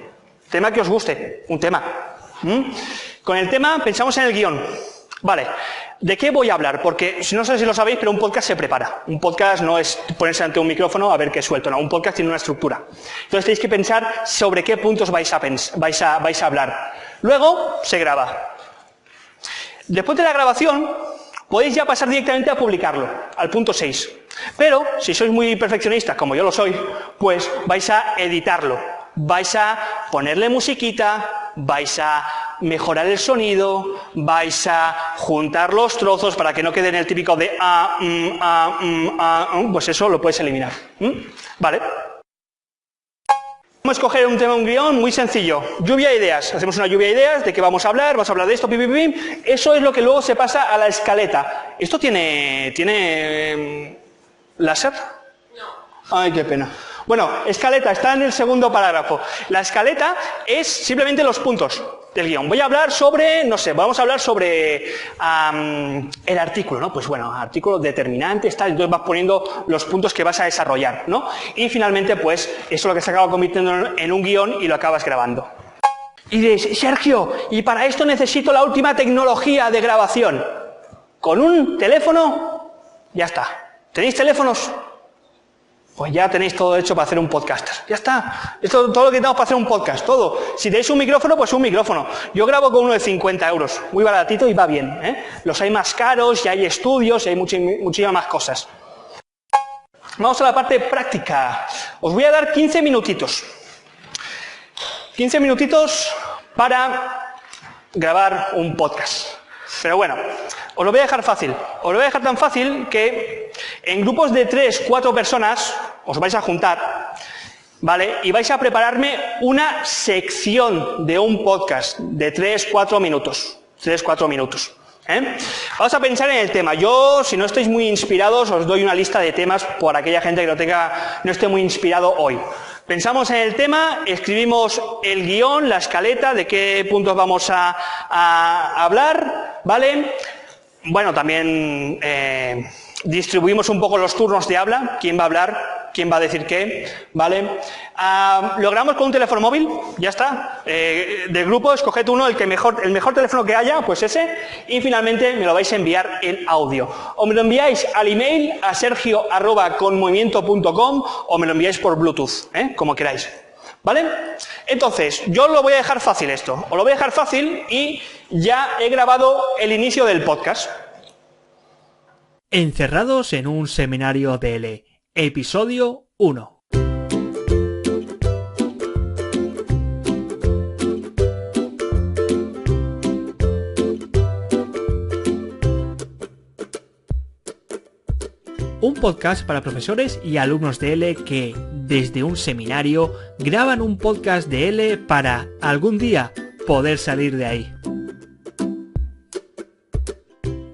tema que os guste, un tema. Con el tema pensamos en el guión. Vale, ¿de qué voy a hablar? Porque no sé si lo sabéis, pero un podcast se prepara. Un podcast no es ponerse ante un micrófono a ver qué suelto, no, un podcast tiene una estructura. Entonces tenéis que pensar sobre qué puntos vais a hablar. Luego se graba. Después de la grabación podéis ya pasar directamente a publicarlo, al punto 6. Pero si sois muy perfeccionistas, como yo lo soy, pues vais a editarlo. Vais a ponerle musiquita, vais a mejorar el sonido, vais a juntar los trozos para que no quede en el típico de pues eso lo puedes eliminar. Vale. Vamos a escoger un tema, un guión muy sencillo. Lluvia de ideas. Hacemos una lluvia de ideas de qué vamos a hablar de esto, pim, pim, pim. Eso es lo que luego se pasa a la escaleta. ¿Esto tiene láser? No. Ay, qué pena. Bueno, escaleta, está en el segundo parágrafo. La escaleta es simplemente los puntos del guión. Voy a hablar sobre, no sé, vamos a hablar sobre el artículo, ¿no? Pues bueno, artículo determinante, entonces vas poniendo los puntos que vas a desarrollar, ¿no? Y finalmente, pues, eso es lo que se acaba convirtiendo en un guión y lo acabas grabando. Y dices, Sergio, y para esto necesito la última tecnología de grabación. Con un teléfono, ya está. ¿Tenéis teléfonos? Pues ya tenéis todo hecho para hacer un podcaster. Ya está. Esto es todo lo que tenemos para hacer un podcast, todo. Si tenéis un micrófono, pues un micrófono. Yo grabo con uno de 50 euros. Muy baratito y va bien, ¿eh? Los hay más caros, y hay estudios, y hay muchísimas más cosas. Vamos a la parte práctica. Os voy a dar 15 minutitos. 15 minutitos para grabar un podcast. Pero bueno, os lo voy a dejar fácil. Os lo voy a dejar tan fácil que en grupos de 3, 4 personas os vais a juntar, ¿vale? Y vais a prepararme una sección de un podcast de 3, 4 minutos. 3, 4 minutos. Vamos a pensar en el tema. Yo, si no estáis muy inspirados, os doy una lista de temas por aquella gente que no esté muy inspirado hoy. Pensamos en el tema, escribimos el guión, la escaleta, de qué puntos vamos a hablar, ¿vale? Bueno, también distribuimos un poco los turnos de habla, quién va a hablar, quién va a decir qué, ¿vale? Lo grabamos con un teléfono móvil, ya está. Del grupo, escoged uno, el mejor teléfono que haya, pues ese, y finalmente me lo vais a enviar en audio. O me lo enviáis al email a sergio@conmovimiento.com o me lo enviáis por Bluetooth, como queráis. ¿Vale? Entonces, yo lo voy a dejar fácil esto. Os lo voy a dejar fácil y ya he grabado el inicio del podcast.
Encerrados en un seminario DL. Episodio 1. Un podcast para profesores y alumnos de L que, desde un seminario, graban un podcast de L para, algún día, poder salir de ahí.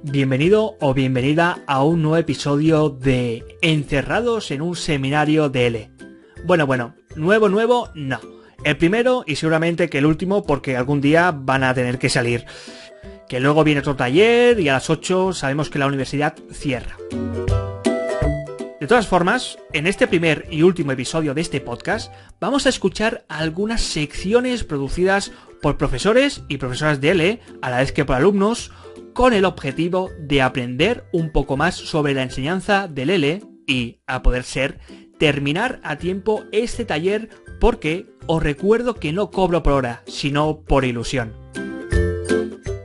Bienvenido o bienvenida a un nuevo episodio de Encerrados en un seminario de L. Bueno, nuevo, no. El primero y seguramente que el último porque algún día van a tener que salir. Que luego viene otro taller y a las 8 sabemos que la universidad cierra. De todas formas, en este primer y último episodio de este podcast vamos a escuchar algunas secciones producidas por profesores y profesoras de L, a la vez que por alumnos, con el objetivo de aprender un poco más sobre la enseñanza del L y, a poder ser, terminar a tiempo este taller porque os recuerdo que no cobro por hora, sino por ilusión.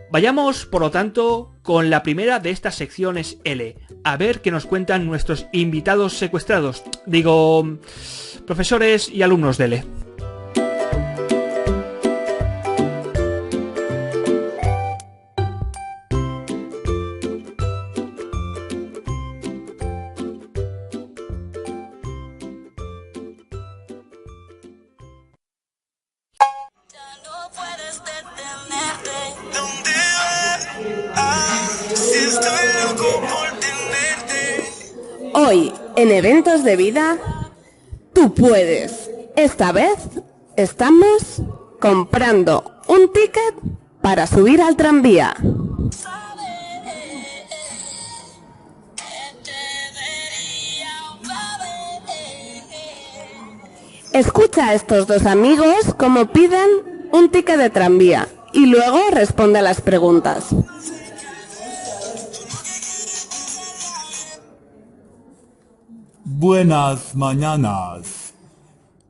Vayamos, por lo tanto, con la primera de estas secciones L, a ver qué nos cuentan nuestros invitados secuestrados, digo, profesores y alumnos de L.
Hoy, en Eventos de Vida, tú puedes. Esta vez estamos comprando un ticket para subir al tranvía. Escucha a estos dos amigos cómo piden un ticket de tranvía y luego responde a las preguntas.
Buenas mañanas.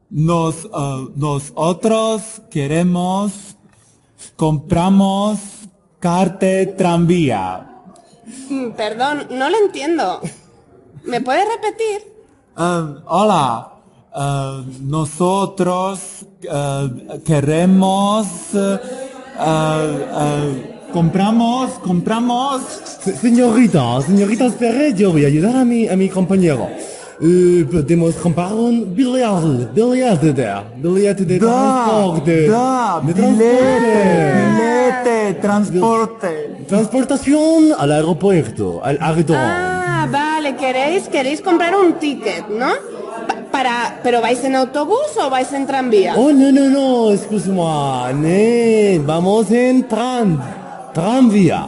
Nosotros compramos carta tranvía.
Perdón, no lo entiendo. ¿Me puedes repetir?
Hola. Nosotros queremos compramos.
Señorita, espere, yo voy a ayudar a mi compañero. Podemos comprar un billete de transporte. Transportación al aeropuerto, al aerodromo.
Ah, vale, queréis comprar un ticket, ¿no? ¿Pero vais en autobús o vais en tranvía?
Oh, no, excuse-moi, vamos en tranvía.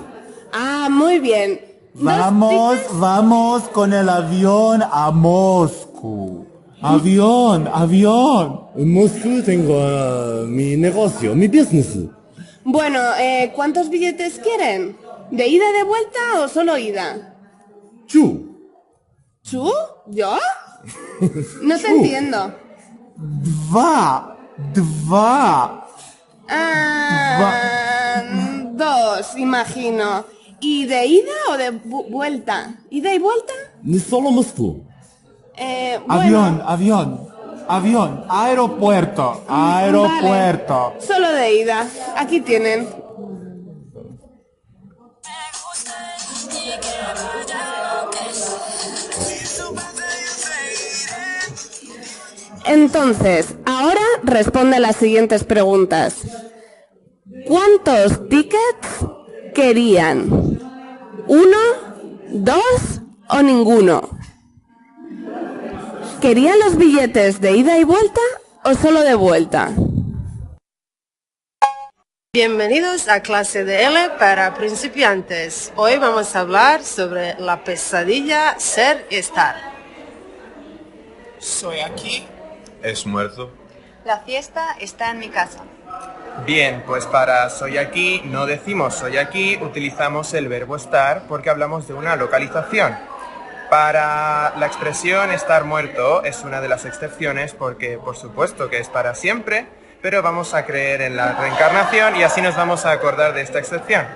Ah, muy bien.
Vamos con el avión a Moscú. Avión.
En Moscú tengo mi negocio, mi business.
Bueno, ¿cuántos billetes quieren? ¿De ida y de vuelta o solo ida?
¿Tú?
¿Yo? No te entiendo. Dos, imagino. ¿Y de ida o de vuelta? ¿Ida y vuelta?
Solo Moscú.
Avión, aeropuerto.
Vale. Solo de ida. Aquí tienen. Entonces, ahora responde las siguientes preguntas. ¿Cuántos tickets querían? ¿1, 2 o ninguno? ¿Querían los billetes de ida y vuelta o solo de vuelta?
Bienvenidos a clase de L para principiantes. Hoy vamos a hablar sobre la pesadilla ser y estar.
Soy aquí. Es muerto.
La fiesta está en mi casa.
Bien, pues para soy aquí no decimos soy aquí, utilizamos el verbo estar porque hablamos de una localización. Para la expresión estar muerto es una de las excepciones porque por supuesto que es para siempre, pero vamos a creer en la reencarnación y así nos vamos a acordar de esta excepción.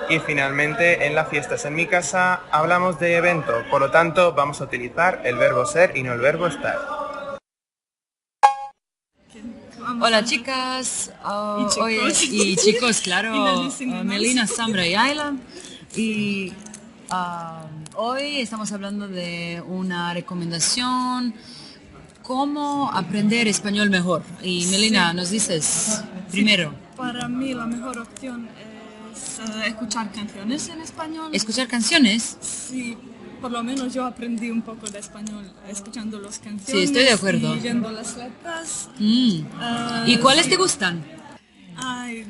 Y finalmente en la fiesta es en mi casa hablamos de evento, por lo tanto vamos a utilizar el verbo ser y no el verbo estar.
Hola chicas, y chicos, claro, Melina, Sandra y Ayla. Y hoy estamos hablando de una recomendación, cómo aprender español mejor. Y Melina, nos dices primero.
Para mí la mejor opción es escuchar canciones en español.
¿Escuchar canciones?
Sí. Por lo menos yo aprendí un poco de español escuchando las canciones.
Sí, estoy de acuerdo.
Y viendo las letras.
¿Y cuáles te gustan?
Ay,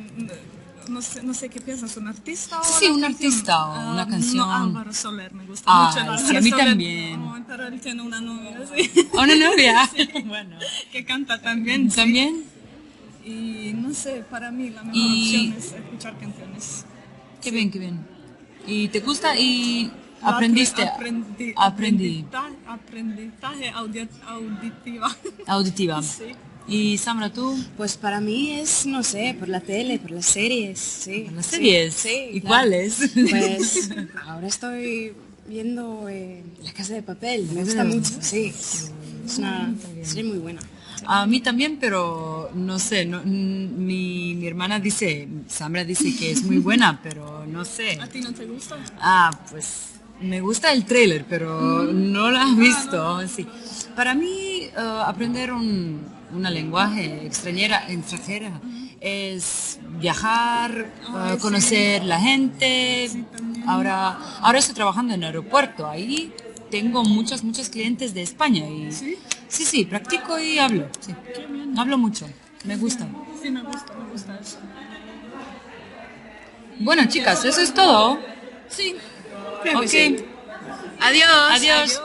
no sé qué piensas, ¿un artista o
sí, un artista o una canción?
No, Álvaro Soler, me gusta mucho. Álvaro
sí, a mí
Soler,
también.
Pero él tiene una novia, sí.
¿Una novia?
Sí, bueno. Que canta también.
¿También?
Sí. Y no sé, para mí la mejor opción es escuchar canciones.
Qué bien, qué bien. ¿Y te gusta y aprendiste? Aprendí.
Aprendizaje auditiva.
Auditiva.
Sí.
¿Y Samra, tú?
Pues para mí es, no sé, por la tele, por las series, sí.
¿Por las series?
Sí,
¿Y
claro.
cuáles?
Pues ahora estoy viendo La Casa de Papel, me gusta mucho, sí. Es una serie muy buena.
A mí también, pero no sé, mi hermana dice, Samra dice que es muy buena, pero no sé.
¿A ti no te gusta?
Pues me gusta el tráiler, pero no la he visto. Sí. Para mí, aprender una lenguaje extranjera es viajar, conocer la gente. Ahora estoy trabajando en el aeropuerto, ahí tengo muchos clientes de España y sí, practico y hablo. Sí. Hablo mucho, me gusta.
Sí, me gusta eso.
Bueno, chicas, eso es todo.
Sí,
creo que sí.
Adiós.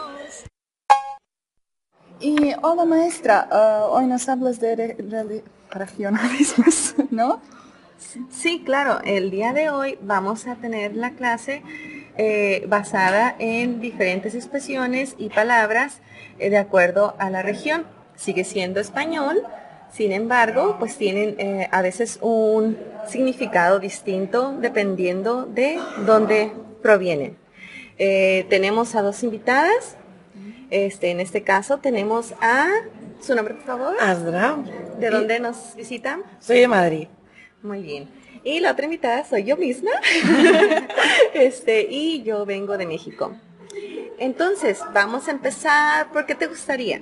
Y hola maestra, hoy nos hablas de regionalismos, ¿no?
Sí, claro, el día de hoy vamos a tener la clase basada en diferentes expresiones y palabras de acuerdo a la región. Sigue siendo español, sin embargo, pues tienen a veces un significado distinto dependiendo de dónde provienen. Tenemos a dos invitadas. En este caso tenemos a... ¿Su nombre, por favor?
Asdra.
¿De dónde nos visitan?
Soy de Madrid.
Muy bien. Y la otra invitada soy yo misma. Y yo vengo de México. Entonces, vamos a empezar. ¿Por qué te gustaría?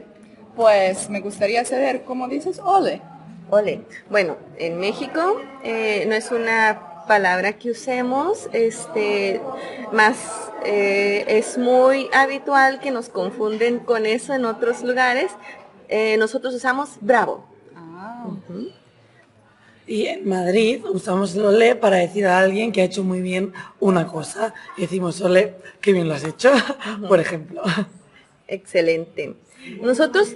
Pues me gustaría saber cómo dices ole.
Ole. Bueno, en México no es una palabra que usemos, más es muy habitual que nos confunden con eso en otros lugares. Nosotros usamos bravo.
Y en Madrid usamos el ole para decir a alguien que ha hecho muy bien una cosa. Y decimos, ole, qué bien lo has hecho, por ejemplo.
Excelente. Nosotros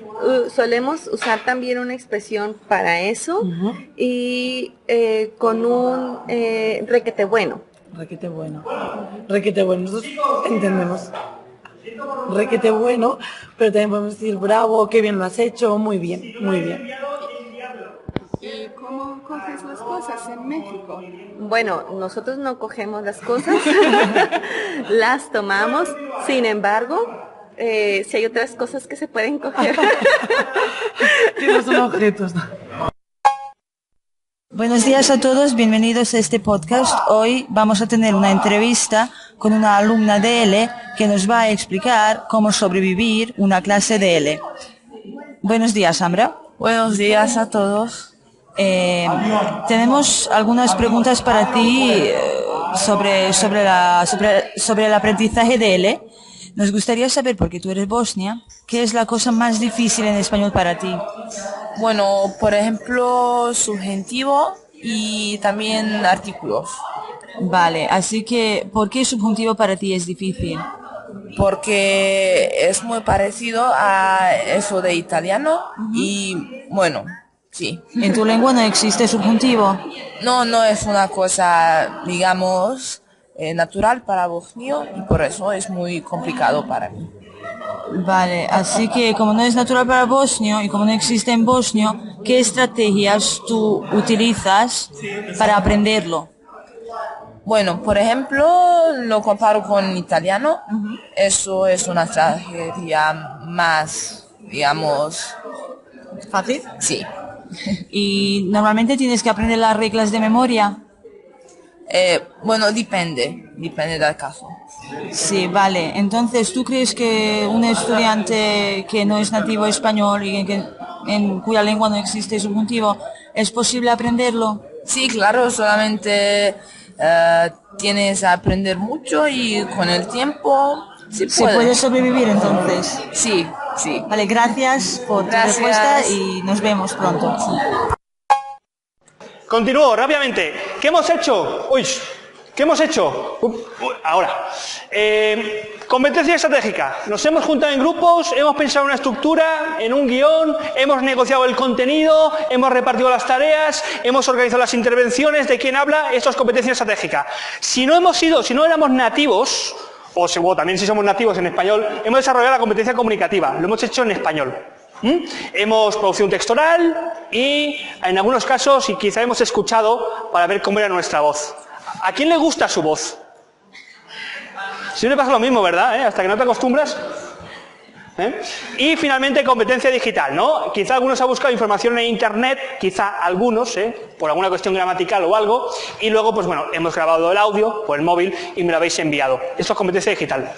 solemos usar también una expresión para eso y con un requete bueno.
Requete bueno. Requete bueno. Nosotros entendemos requete bueno, pero también podemos decir bravo, qué bien lo has hecho, muy bien, muy bien.
¿Y cómo coges las cosas en México?
Bueno, nosotros no cogemos las cosas, las tomamos, sin embargo, si hay otras cosas que se pueden coger.
Que no son objetos.
Buenos días a todos, bienvenidos a este podcast. Hoy vamos a tener una entrevista con una alumna de L que nos va a explicar cómo sobrevivir una clase de L. Buenos días, Samra.
Buenos días a todos.
Tenemos algunas preguntas para ti sobre el aprendizaje de L. Nos gustaría saber, porque tú eres bosnia, ¿qué es la cosa más difícil en español para ti?
Bueno, por ejemplo, subjuntivo y también artículos.
Vale, así que, ¿por qué subjuntivo para ti es difícil?
Porque es muy parecido a eso de italiano y, bueno, sí.
¿En tu lengua no existe subjuntivo?
No es una cosa, digamos, natural para bosnio y por eso es muy complicado para mí.
Vale, así que como no es natural para bosnio y como no existe en bosnio, ¿qué estrategias tú utilizas para aprenderlo?
Bueno, por ejemplo, lo comparo con italiano. Eso es una estrategia más, digamos...
¿Fácil?
Sí.
¿Y normalmente tienes que aprender las reglas de memoria?
Bueno, depende del caso.
Sí, vale. Entonces, ¿tú crees que un estudiante que no es nativo español y en cuya lengua no existe subjuntivo, es posible aprenderlo?
Sí, claro, solamente tienes que aprender mucho y con el tiempo
se puede sobrevivir entonces.
Sí.
Vale, gracias por tu respuesta y nos vemos pronto.
Continúo rápidamente. ¿Qué hemos hecho? ¿Qué hemos hecho? Ahora. Competencia estratégica. Nos hemos juntado en grupos, hemos pensado en una estructura, en un guión, hemos negociado el contenido, hemos repartido las tareas, hemos organizado las intervenciones de quién habla. Esto es competencia estratégica. Si no éramos nativos, o también si somos nativos en español, hemos desarrollado la competencia comunicativa. Lo hemos hecho en español. Hemos producido un texto oral y en algunos casos y quizá hemos escuchado para ver cómo era nuestra voz. ¿A quién le gusta su voz? Siempre pasa lo mismo, ¿verdad? Hasta que no te acostumbras. Y finalmente competencia digital, ¿no? Quizá algunos han buscado información en internet, quizá algunos, por alguna cuestión gramatical o algo, y luego, pues bueno, hemos grabado el audio por el móvil y me lo habéis enviado. Esto es competencia digital.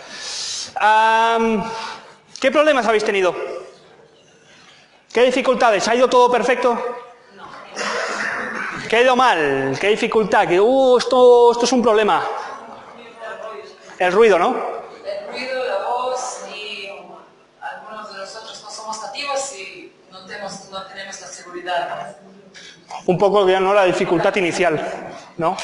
¿Qué problemas habéis tenido? ¿Qué dificultades? ¿Ha ido todo perfecto? ¿Qué ha ido mal? ¿Qué dificultad? Que esto es un problema. El ruido, ¿no?
El ruido, la voz y algunos de nosotros no somos nativos y no tenemos la seguridad.
Un poco ya no la dificultad inicial, ¿no?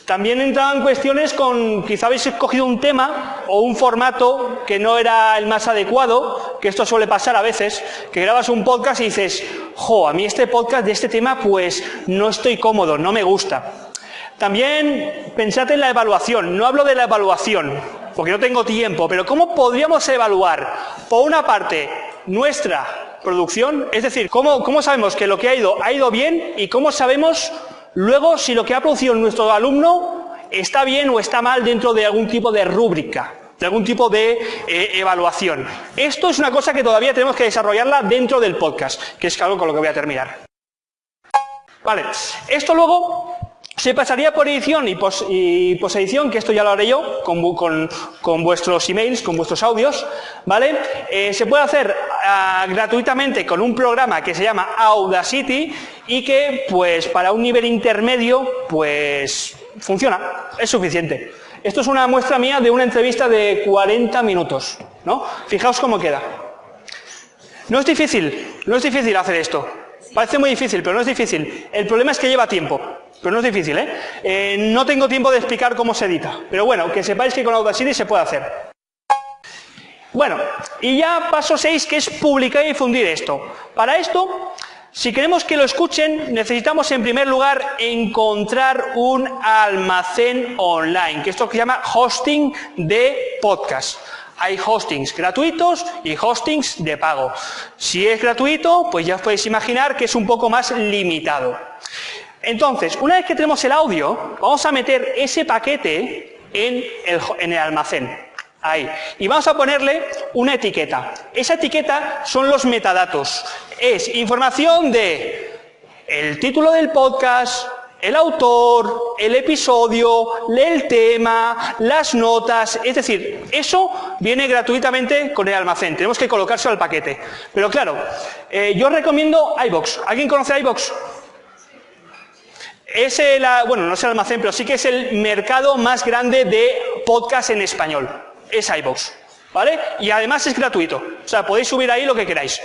También entraban cuestiones con, quizá habéis escogido un tema o un formato que no era el más adecuado, que esto suele pasar a veces, que grabas un podcast y dices, a mí este podcast de este tema pues no estoy cómodo, no me gusta. También pensad en la evaluación, no hablo de la evaluación, porque no tengo tiempo, pero ¿cómo podríamos evaluar, por una parte, nuestra producción? Es decir, ¿cómo sabemos que lo que ha ido bien y cómo sabemos luego si lo que ha producido nuestro alumno está bien o está mal dentro de algún tipo de rúbrica, de algún tipo de evaluación? Esto es una cosa que todavía tenemos que desarrollarla dentro del podcast, que es algo con lo que voy a terminar. Vale, esto luego se pasaría por edición y posedición, que esto ya lo haré yo, con vuestros emails, con vuestros audios, ¿vale? Se puede hacer gratuitamente con un programa que se llama Audacity y que, pues, para un nivel intermedio, pues, funciona, es suficiente. Esto es una muestra mía de una entrevista de 40 minutos, ¿no? Fijaos cómo queda. No es difícil hacer esto. Parece muy difícil, pero no es difícil. El problema es que lleva tiempo. Pero no es difícil, no tengo tiempo de explicar cómo se edita. Pero bueno, que sepáis que con Audacity se puede hacer. Bueno, y ya paso 6, que es publicar y difundir esto. Para esto, si queremos que lo escuchen, necesitamos en primer lugar encontrar un almacén online, que esto se llama hosting de podcast. Hay hostings gratuitos y hostings de pago. Si es gratuito, pues ya os podéis imaginar que es un poco más limitado. Entonces, una vez que tenemos el audio, vamos a meter ese paquete en el almacén, ahí, y vamos a ponerle una etiqueta. Esa etiqueta son los metadatos, es información de el título del podcast, el autor, el episodio, el tema, las notas, es decir, eso viene gratuitamente con el almacén, tenemos que colocárselo al paquete. Pero claro, yo os recomiendo iVoox. ¿Alguien conoce iVoox? Es bueno, no es el almacén, pero sí que es el mercado más grande de podcast en español. Es iVoox, ¿vale? Y además es gratuito. O sea, podéis subir ahí lo que queráis.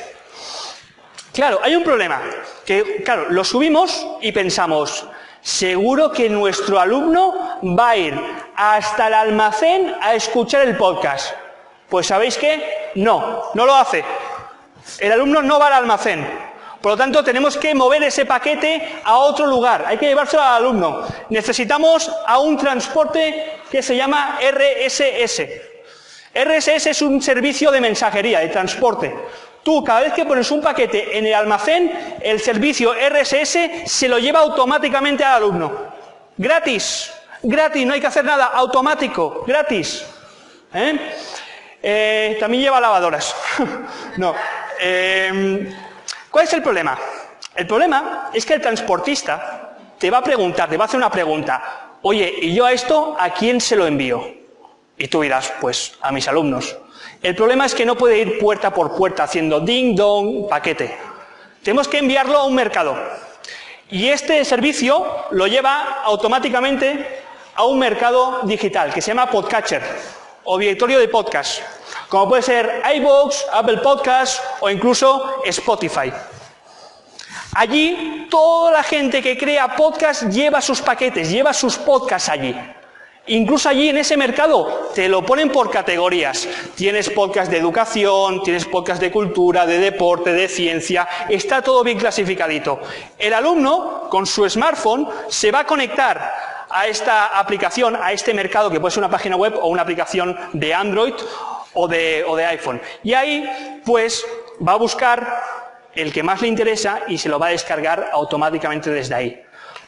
Claro, hay un problema. Que, claro, lo subimos y pensamos, seguro que nuestro alumno va a ir hasta el almacén a escuchar el podcast. Pues ¿sabéis qué? No lo hace. El alumno no va al almacén. Por lo tanto, tenemos que mover ese paquete a otro lugar. Hay que llevárselo al alumno. Necesitamos a un transporte que se llama RSS. RSS es un servicio de mensajería, de transporte. Tú, cada vez que pones un paquete en el almacén, el servicio RSS se lo lleva automáticamente al alumno. Gratis, no hay que hacer nada, automático, gratis. También lleva lavadoras. No. ¿Cuál es el problema? El problema es que el transportista te va a preguntar, te va a hacer una pregunta. Oye, ¿y yo a esto a quién se lo envío? Y tú dirás, pues a mis alumnos. El problema es que no puede ir puerta por puerta haciendo ding dong paquete. Tenemos que enviarlo a un mercado. Y este servicio lo lleva automáticamente a un mercado digital que se llama Podcatcher o directorio de podcast, como puede ser iVoox, Apple Podcasts o incluso Spotify. Allí toda la gente que crea podcast lleva sus paquetes, lleva sus podcasts allí. Incluso allí en ese mercado te lo ponen por categorías. Tienes podcast de educación, tienes podcast de cultura, de deporte, de ciencia, está todo bien clasificadito. El alumno con su smartphone se va a conectar a esta aplicación, a este mercado que puede ser una página web o una aplicación de Android o de iPhone. Y ahí, pues, va a buscar el que más le interesa y se lo va a descargar automáticamente desde ahí.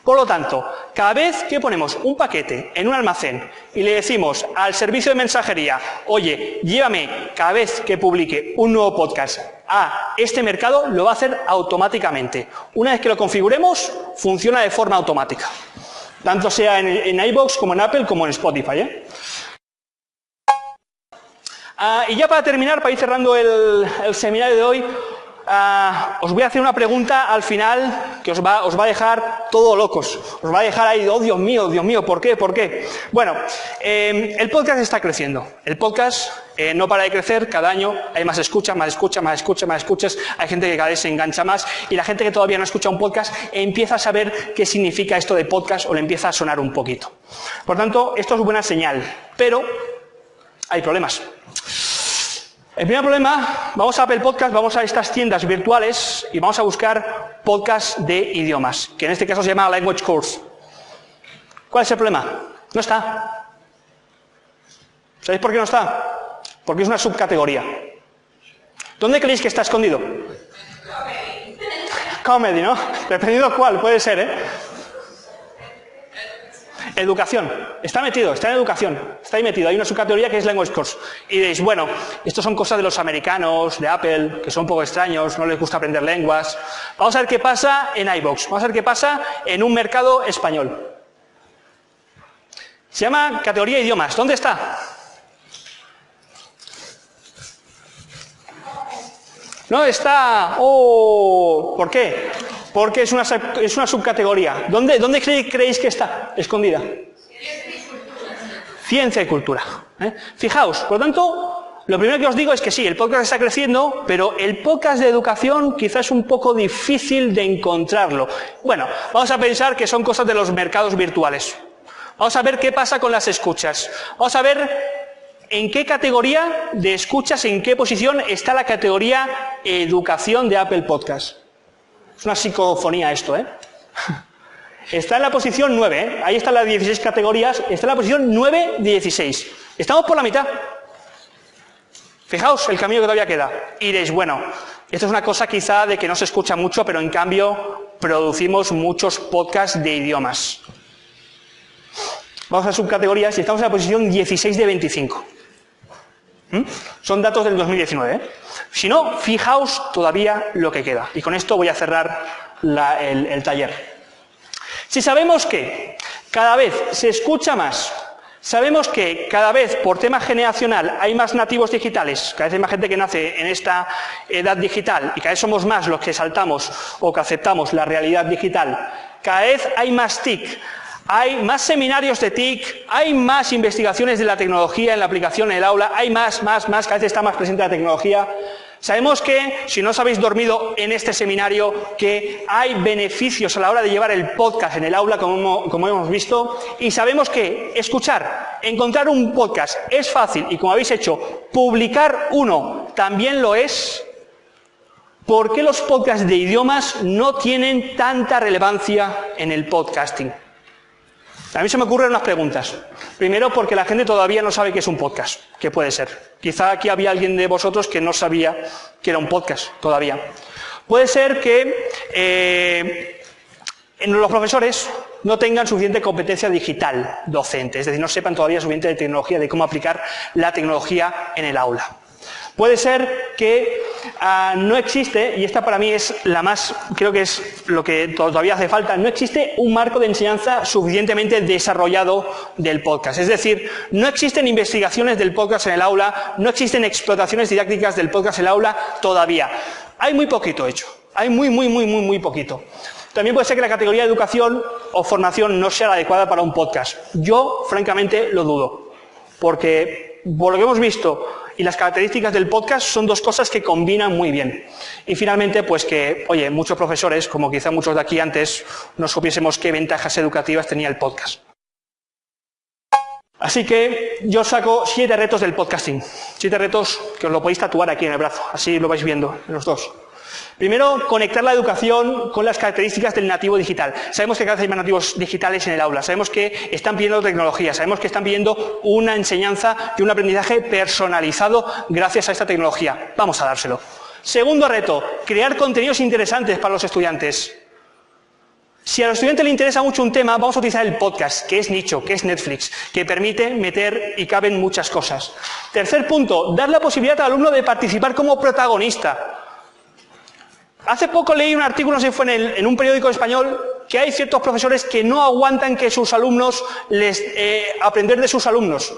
Por lo tanto, cada vez que ponemos un paquete en un almacén y le decimos al servicio de mensajería, oye, llévame cada vez que publique un nuevo podcast a este mercado, lo va a hacer automáticamente. Una vez que lo configuremos, funciona de forma automática. Tanto sea en iVoox como en Apple como en Spotify, y ya para terminar, para ir cerrando el seminario de hoy, os voy a hacer una pregunta al final que os va a dejar todo locos. Os va a dejar ahí, oh Dios mío, ¿por qué? ¿Por qué? Bueno, el podcast está creciendo. El podcast no para de crecer, cada año hay más escuchas, hay gente que cada vez se engancha más y la gente que todavía no escucha un podcast empieza a saber qué significa esto de podcast o le empieza a sonar un poquito. Por tanto, esto es buena señal, pero hay problemas. El primer problema, vamos a Apple Podcast, vamos a estas tiendas virtuales y vamos a buscar podcast de idiomas, que en este caso se llama Language Course. ¿Cuál es el problema? No está. ¿Sabéis por qué no está? Porque es una subcategoría. ¿Dónde creéis que está escondido? Comedy, ¿no? Dependiendo cuál, puede ser, Educación. Está metido, está en educación. Está ahí metido. Hay una subcategoría que es Language Course. Y diréis, bueno, estos son cosas de los americanos, de Apple, que son un poco extraños, no les gusta aprender lenguas. Vamos a ver qué pasa en iVoox. Vamos a ver qué pasa en un mercado español. Se llama categoría idiomas. ¿Dónde está? No está. Oh, ¿por qué? Porque es una subcategoría. ¿Dónde creéis que está escondida? Ciencia y cultura. Fijaos, por lo tanto, lo primero que os digo es que sí, el podcast está creciendo, pero el podcast de educación quizás es un poco difícil de encontrarlo. Bueno, vamos a pensar que son cosas de los mercados virtuales. Vamos a ver qué pasa con las escuchas. Vamos a ver en qué categoría de escuchas, en qué posición está la categoría educación de Apple Podcast. Es una psicofonía esto, Está en la posición 9, Ahí están las 16 categorías, está en la posición 9 de 16. Estamos por la mitad. Fijaos el camino que todavía queda. Y diréis, bueno, esto es una cosa quizá de que no se escucha mucho, pero en cambio producimos muchos podcasts de idiomas. Vamos a subcategorías y estamos en la posición 16 de 25. Son datos del 2019. Si no, fijaos todavía lo que queda. Y con esto voy a cerrar el taller. Si sabemos que cada vez se escucha más, sabemos que cada vez por tema generacional hay más nativos digitales, cada vez hay más gente que nace en esta edad digital y cada vez somos más los que saltamos o que aceptamos la realidad digital, cada vez hay más TIC. Hay más seminarios de TIC, hay más investigaciones de la tecnología en la aplicación en el aula, hay más, cada vez está más presente la tecnología. Sabemos que, si no os habéis dormido en este seminario, que hay beneficios a la hora de llevar el podcast en el aula, como hemos visto, y sabemos que encontrar un podcast es fácil, y como habéis hecho, publicar uno también lo es. ¿Por qué los podcasts de idiomas no tienen tanta relevancia en el podcasting? A mí se me ocurren unas preguntas. Primero, porque la gente todavía no sabe qué es un podcast. ¿Qué puede ser? Quizá aquí había alguien de vosotros que no sabía que era un podcast todavía. Puede ser que los profesores no tengan suficiente competencia digital docente, es decir, no sepan todavía suficiente de tecnología, de cómo aplicar la tecnología en el aula. Puede ser que no existe, y esta para mí es la más, creo que es lo que todavía hace falta, no existe un marco de enseñanza suficientemente desarrollado del podcast. Es decir, no existen investigaciones del podcast en el aula, no existen explotaciones didácticas del podcast en el aula todavía. Hay muy poquito hecho, hay muy poquito. También puede ser que la categoría de educación o formación no sea la adecuada para un podcast. Yo, francamente, lo dudo, porque por lo que hemos visto y las características del podcast son dos cosas que combinan muy bien. Y finalmente, pues que, oye, muchos profesores, como quizá muchos de aquí antes, no supiésemos qué ventajas educativas tenía el podcast. Así que yo saco 7 retos del podcasting. 7 retos que os lo podéis tatuar aquí en el brazo, así lo vais viendo los dos. Primero, conectar la educación con las características del nativo digital. Sabemos que cada vez hay más nativos digitales en el aula, sabemos que están pidiendo tecnología, sabemos que están pidiendo una enseñanza y un aprendizaje personalizado gracias a esta tecnología. Vamos a dárselo. Segundo reto, crear contenidos interesantes para los estudiantes. Si a los estudiantes les interesa mucho un tema, vamos a utilizar el podcast, que es nicho, que es Netflix, que permite meter y caben muchas cosas. Tercer punto, dar la posibilidad al alumno de participar como protagonista. Hace poco leí un artículo, no sé si fue en un periódico español, que hay ciertos profesores que no aguantan que sus alumnos aprender de sus alumnos.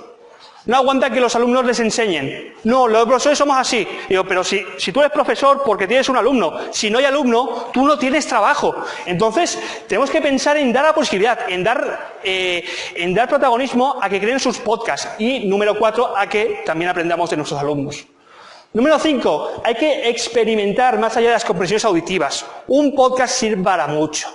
No aguantan que los alumnos les enseñen. No, los profesores somos así. Digo, pero si tú eres profesor porque tienes un alumno, si no hay alumno, tú no tienes trabajo. Entonces, tenemos que pensar en dar la posibilidad, en dar protagonismo a que creen sus podcasts. Y número 4, a que también aprendamos de nuestros alumnos. Número 5, hay que experimentar más allá de las comprensiones auditivas. Un podcast sirve para mucho.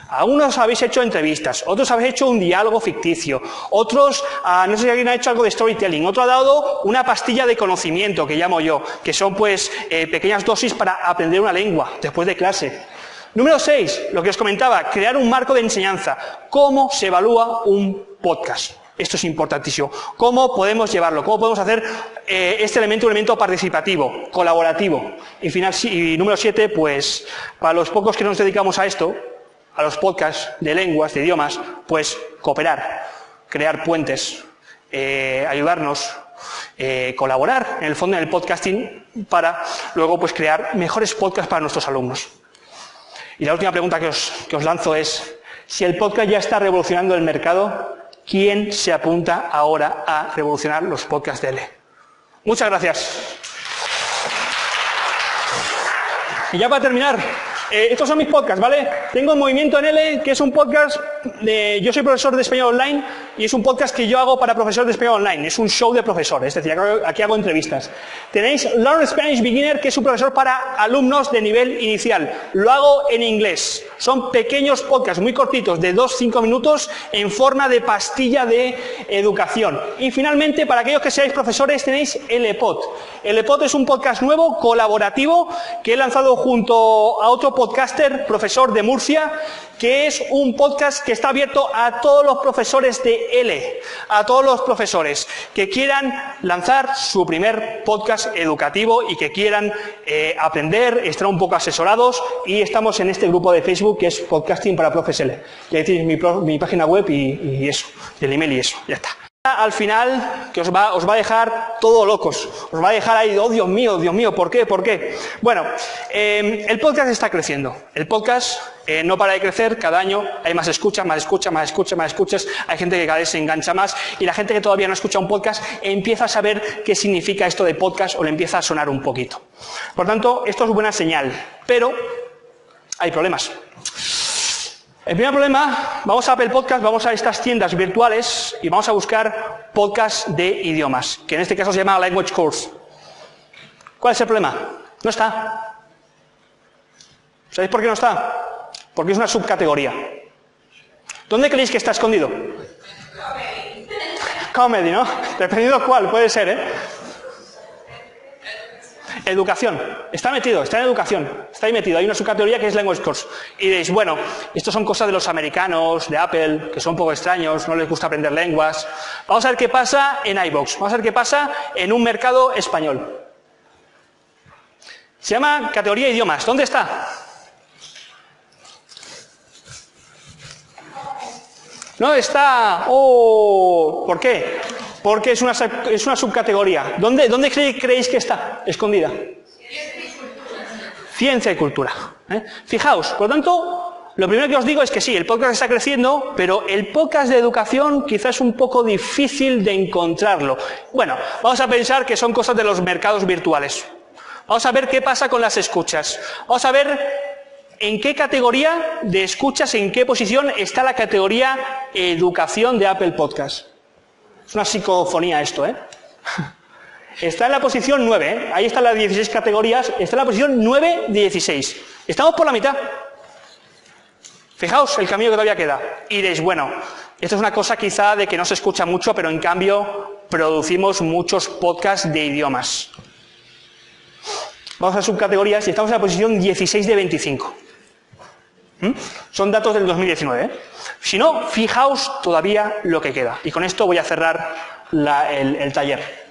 Algunos habéis hecho entrevistas, otros habéis hecho un diálogo ficticio, otros, no sé si alguien ha hecho algo de storytelling, otro ha dado una pastilla de conocimiento, que llamo yo, que son pues pequeñas dosis para aprender una lengua después de clase. Número 6, lo que os comentaba, crear un marco de enseñanza. ¿Cómo se evalúa un podcast? Esto es importantísimo. ¿Cómo podemos llevarlo? ¿Cómo podemos hacer este elemento un elemento participativo, colaborativo? Y número 7, pues para los pocos que nos dedicamos a esto, a los podcasts de lenguas, de idiomas, pues cooperar, crear puentes, ayudarnos, colaborar en el fondo en el podcasting para luego pues crear mejores podcasts para nuestros alumnos. Y la última pregunta que os lanzo es, si el podcast ya está revolucionando el mercado, ¿quién se apunta ahora a revolucionar los podcasts de L? Muchas gracias. Y ya para terminar, estos son mis podcasts, ¿vale? Tengo Movimiento en L, que es un podcast yo soy profesor de español online y es un podcast que yo hago para profesores de español online. Es un show de profesores, es decir, aquí hago entrevistas. Tenéis Learn Spanish Beginner, que es un profesor para alumnos de nivel inicial. Lo hago en inglés. Son pequeños podcasts muy cortitos, de 2-5 minutos, en forma de pastilla de educación. Y finalmente, para aquellos que seáis profesores, tenéis LPod. LPod es un podcast nuevo, colaborativo, que he lanzado junto a otro podcaster, profesor de Murcia, que es un podcast que está abierto a todos los profesores de L, a todos los profesores que quieran lanzar su primer podcast educativo y que quieran aprender, estar un poco asesorados, y estamos en este grupo de Facebook que es Podcasting para Profes L. Y ahí tenéis mi página web y eso, el email y eso, ya está. Al final, que os va a dejar todo locos, os va a dejar ahí, oh Dios mío, ¿por qué? Bueno, el podcast está creciendo, el podcast no para de crecer, cada año hay más escuchas, hay gente que cada vez se engancha más y la gente que todavía no escucha un podcast empieza a saber qué significa esto de podcast o le empieza a sonar un poquito. Por tanto, esto es buena señal, pero hay problemas. El primer problema, vamos a Apple Podcast, vamos a estas tiendas virtuales y vamos a buscar podcast de idiomas, que en este caso se llama Language Course. ¿Cuál es el problema? No está. ¿Sabéis por qué no está? Porque es una subcategoría. ¿Dónde creéis que está escondido? Comedy, ¿no? Dependiendo cuál, puede ser, ¿eh? Educación. Está metido, está en educación. Está ahí metido. Hay una subcategoría que es Language Course. Y diréis, bueno, estos son cosas de los americanos, de Apple, que son un poco extraños, no les gusta aprender lenguas. Vamos a ver qué pasa en iVoox. Vamos a ver qué pasa en un mercado español. Se llama categoría idiomas. ¿Dónde está? No está. Oh, ¿por qué? Porque es una subcategoría. ¿Dónde creéis que está escondida? Ciencia y cultura. Fijaos, por lo tanto, lo primero que os digo es que sí, el podcast está creciendo, pero el podcast de educación quizás es un poco difícil de encontrarlo. Bueno, vamos a pensar que son cosas de los mercados virtuales. Vamos a ver qué pasa con las escuchas. Vamos a ver en qué categoría de escuchas, en qué posición está la categoría educación de Apple Podcast. Es una psicofonía esto, ¿eh? Está en la posición 9, ¿eh? Ahí están las 16 categorías, está en la posición 9 de 16. Estamos por la mitad. Fijaos el camino que todavía queda. Y diréis, bueno, esto es una cosa quizá de que no se escucha mucho, pero en cambio producimos muchos podcasts de idiomas. Vamos a subcategorías y estamos en la posición 16 de 25. Son datos del 2019, ¿eh? Si no, fijaos todavía lo que queda. Y con esto voy a cerrar el taller.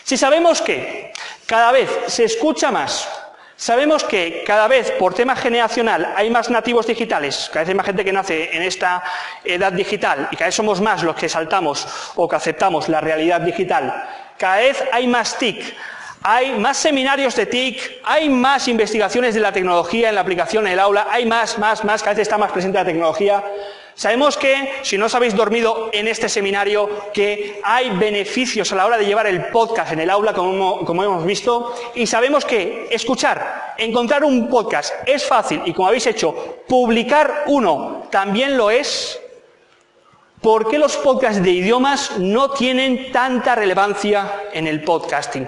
Si sabemos que cada vez se escucha más Sabemos que cada vez, por tema generacional, hay más nativos digitales, cada vez hay más gente que nace en esta edad digital y cada vez somos más los que saltamos o que aceptamos la realidad digital. Cada vez hay más TIC, hay más seminarios de TIC, hay más investigaciones de la tecnología en la aplicación en el aula, hay más, cada vez está más presente la tecnología. Sabemos que, si no os habéis dormido en este seminario, que hay beneficios a la hora de llevar el podcast en el aula, como hemos visto, y sabemos que encontrar un podcast es fácil, y como habéis hecho, publicar uno también lo es. ¿Por qué los podcasts de idiomas no tienen tanta relevancia en el podcasting?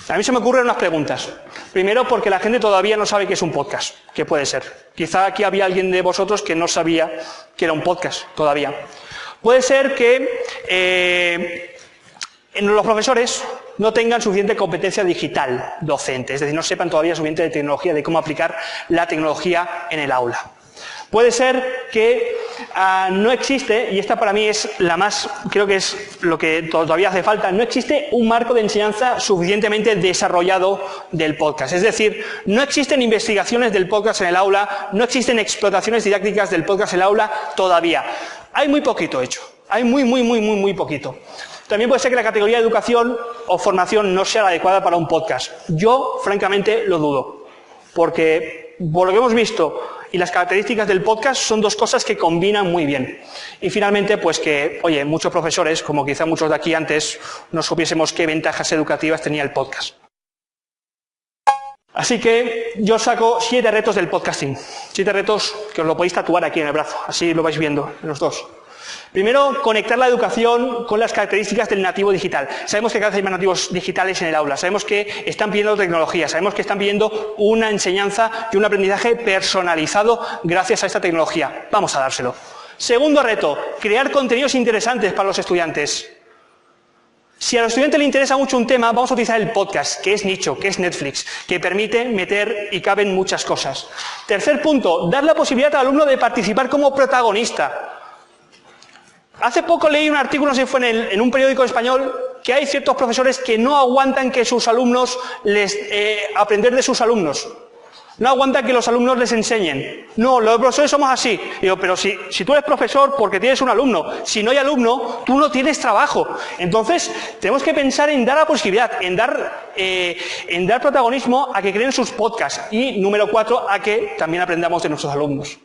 A mí se me ocurren unas preguntas. Primero, porque la gente todavía no sabe qué es un podcast. ¿Qué puede ser? Quizá aquí había alguien de vosotros que no sabía que era un podcast todavía. Puede ser que los profesores no tengan suficiente competencia digital docente, es decir, no sepan todavía suficiente de tecnología, de cómo aplicar la tecnología en el aula. Puede ser que no existe, y esta para mí es la más, creo que es lo que todavía hace falta, no existe un marco de enseñanza suficientemente desarrollado del podcast. Es decir, no existen investigaciones del podcast en el aula, no existen explotaciones didácticas del podcast en el aula todavía. Hay muy poquito hecho, hay muy poquito. También puede ser que la categoría de educación o formación no sea la adecuada para un podcast. Yo, francamente, lo dudo, porque por lo que hemos visto y las características del podcast son dos cosas que combinan muy bien. Y finalmente, pues que, oye, muchos profesores, como quizá muchos de aquí antes, no supiésemos qué ventajas educativas tenía el podcast. Así que yo saco 7 retos del podcasting. 7 retos que os lo podéis tatuar aquí en el brazo, así lo vais viendo los dos. Primero, conectar la educación con las características del nativo digital. Sabemos que cada vez hay más nativos digitales en el aula, sabemos que están pidiendo tecnología, sabemos que están pidiendo una enseñanza y un aprendizaje personalizado gracias a esta tecnología. Vamos a dárselo. Segundo reto, crear contenidos interesantes para los estudiantes. Si a los estudiantes les interesa mucho un tema, vamos a utilizar el podcast, que es nicho, que es Netflix, que permite meter y caben muchas cosas. Tercer punto, dar la posibilidad al alumno de participar como protagonista. Hace poco leí un artículo, no sé si fue en un periódico español, que hay ciertos profesores que no aguantan que sus alumnos aprender de sus alumnos. No aguantan que los alumnos les enseñen. No, los profesores somos así. Digo, pero si tú eres profesor porque tienes un alumno, si no hay alumno, tú no tienes trabajo. Entonces, tenemos que pensar en dar la posibilidad, en dar protagonismo a que creen sus podcasts. Y, número 4, a que también aprendamos de nuestros alumnos.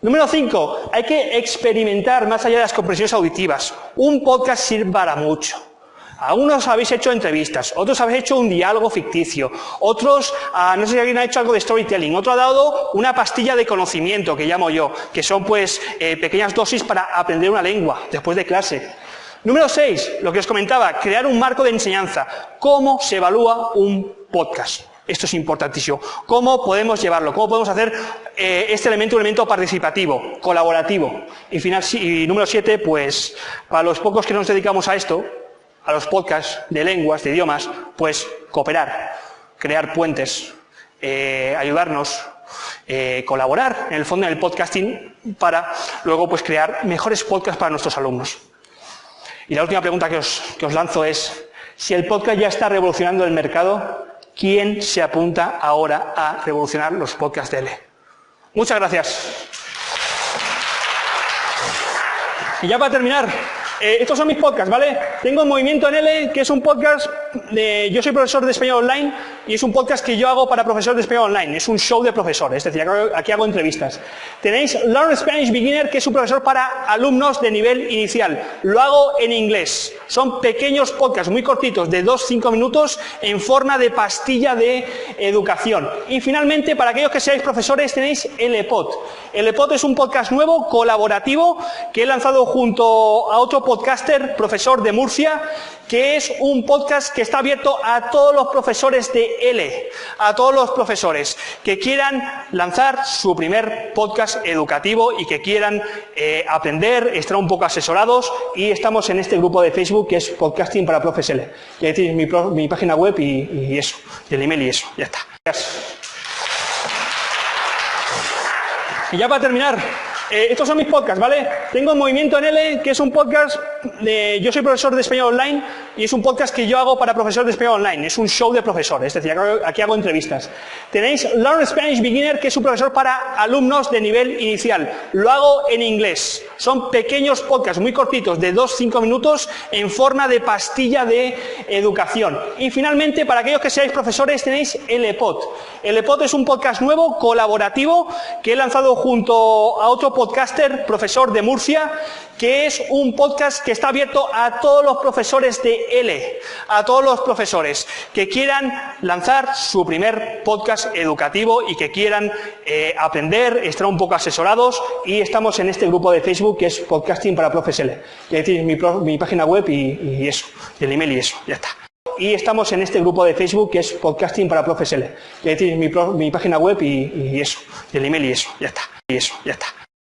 Número 5, hay que experimentar más allá de las comprensiones auditivas. Un podcast sirve para mucho. Algunos habéis hecho entrevistas, otros habéis hecho un diálogo ficticio, otros, no sé si alguien ha hecho algo de storytelling, otro ha dado una pastilla de conocimiento, que llamo yo, que son pues pequeñas dosis para aprender una lengua después de clase. Número 6, lo que os comentaba, crear un marco de enseñanza. ¿Cómo se evalúa un podcast? Esto es importantísimo. ¿Cómo podemos llevarlo? ¿Cómo podemos hacer este elemento un elemento participativo, colaborativo? Y número 7, pues para los pocos que nos dedicamos a esto, a los podcasts de lenguas, de idiomas, pues cooperar, crear puentes, ayudarnos, colaborar en el fondo en el podcasting para luego pues crear mejores podcasts para nuestros alumnos. Y la última pregunta que os lanzo es, si el podcast ya está revolucionando el mercado, ¿quién se apunta ahora a revolucionar los podcasts de L? Muchas gracias. Y ya para terminar, estos son mis podcasts, ¿vale? Tengo Movimiento en L, que es un podcast yo soy profesor de español online y es un podcast que yo hago para profesores de español online. Es un show de profesores, es decir, aquí hago entrevistas. Tenéis Learn Spanish Beginner, que es un profesor para alumnos de nivel inicial. Lo hago en inglés. Son pequeños podcasts muy cortitos, de 2-5 minutos, en forma de pastilla de educación. Y finalmente, para aquellos que seáis profesores, tenéis LPod. LPod es un podcast nuevo, colaborativo, que he lanzado junto a otro podcaster, profesor de Murcia, que es un podcast que está abierto a todos los profesores de L, a todos los profesores que quieran lanzar su primer podcast educativo y que quieran aprender, estar un poco asesorados, y estamos en este grupo de Facebook que es Podcasting para Profes L. Y ahí tenéis mi página web y eso, y el email y eso, ya está. Gracias. Y ya para terminar, estos son mis podcasts, ¿vale? Tengo Movimiento en L, que es un podcast yo soy profesor de español online y es un podcast que yo hago para profesores de español online, es un show de profesores, es decir, aquí hago entrevistas. Tenéis Learn Spanish Beginner, que es un profesor para alumnos de nivel inicial, lo hago en inglés, son pequeños podcasts muy cortitos, de 2-5 minutos, en forma de pastilla de educación. Y finalmente, para aquellos que seáis profesores, tenéis LPod. LPod es un podcast nuevo, colaborativo, que he lanzado junto a otro podcaster, profesor de Murcia, que es un podcast que está abierto a todos los profesores de L, a todos los profesores que quieran lanzar su primer podcast educativo y que quieran aprender, estar un poco asesorados, y estamos en este grupo de Facebook que es Podcasting para Profes L. Es decir, mi página web y eso, y el email y eso, ya está. Y estamos en este grupo de Facebook que es Podcasting para Profes L. Es decir, mi página web y eso, y el email y eso, ya está. Y eso, ya está.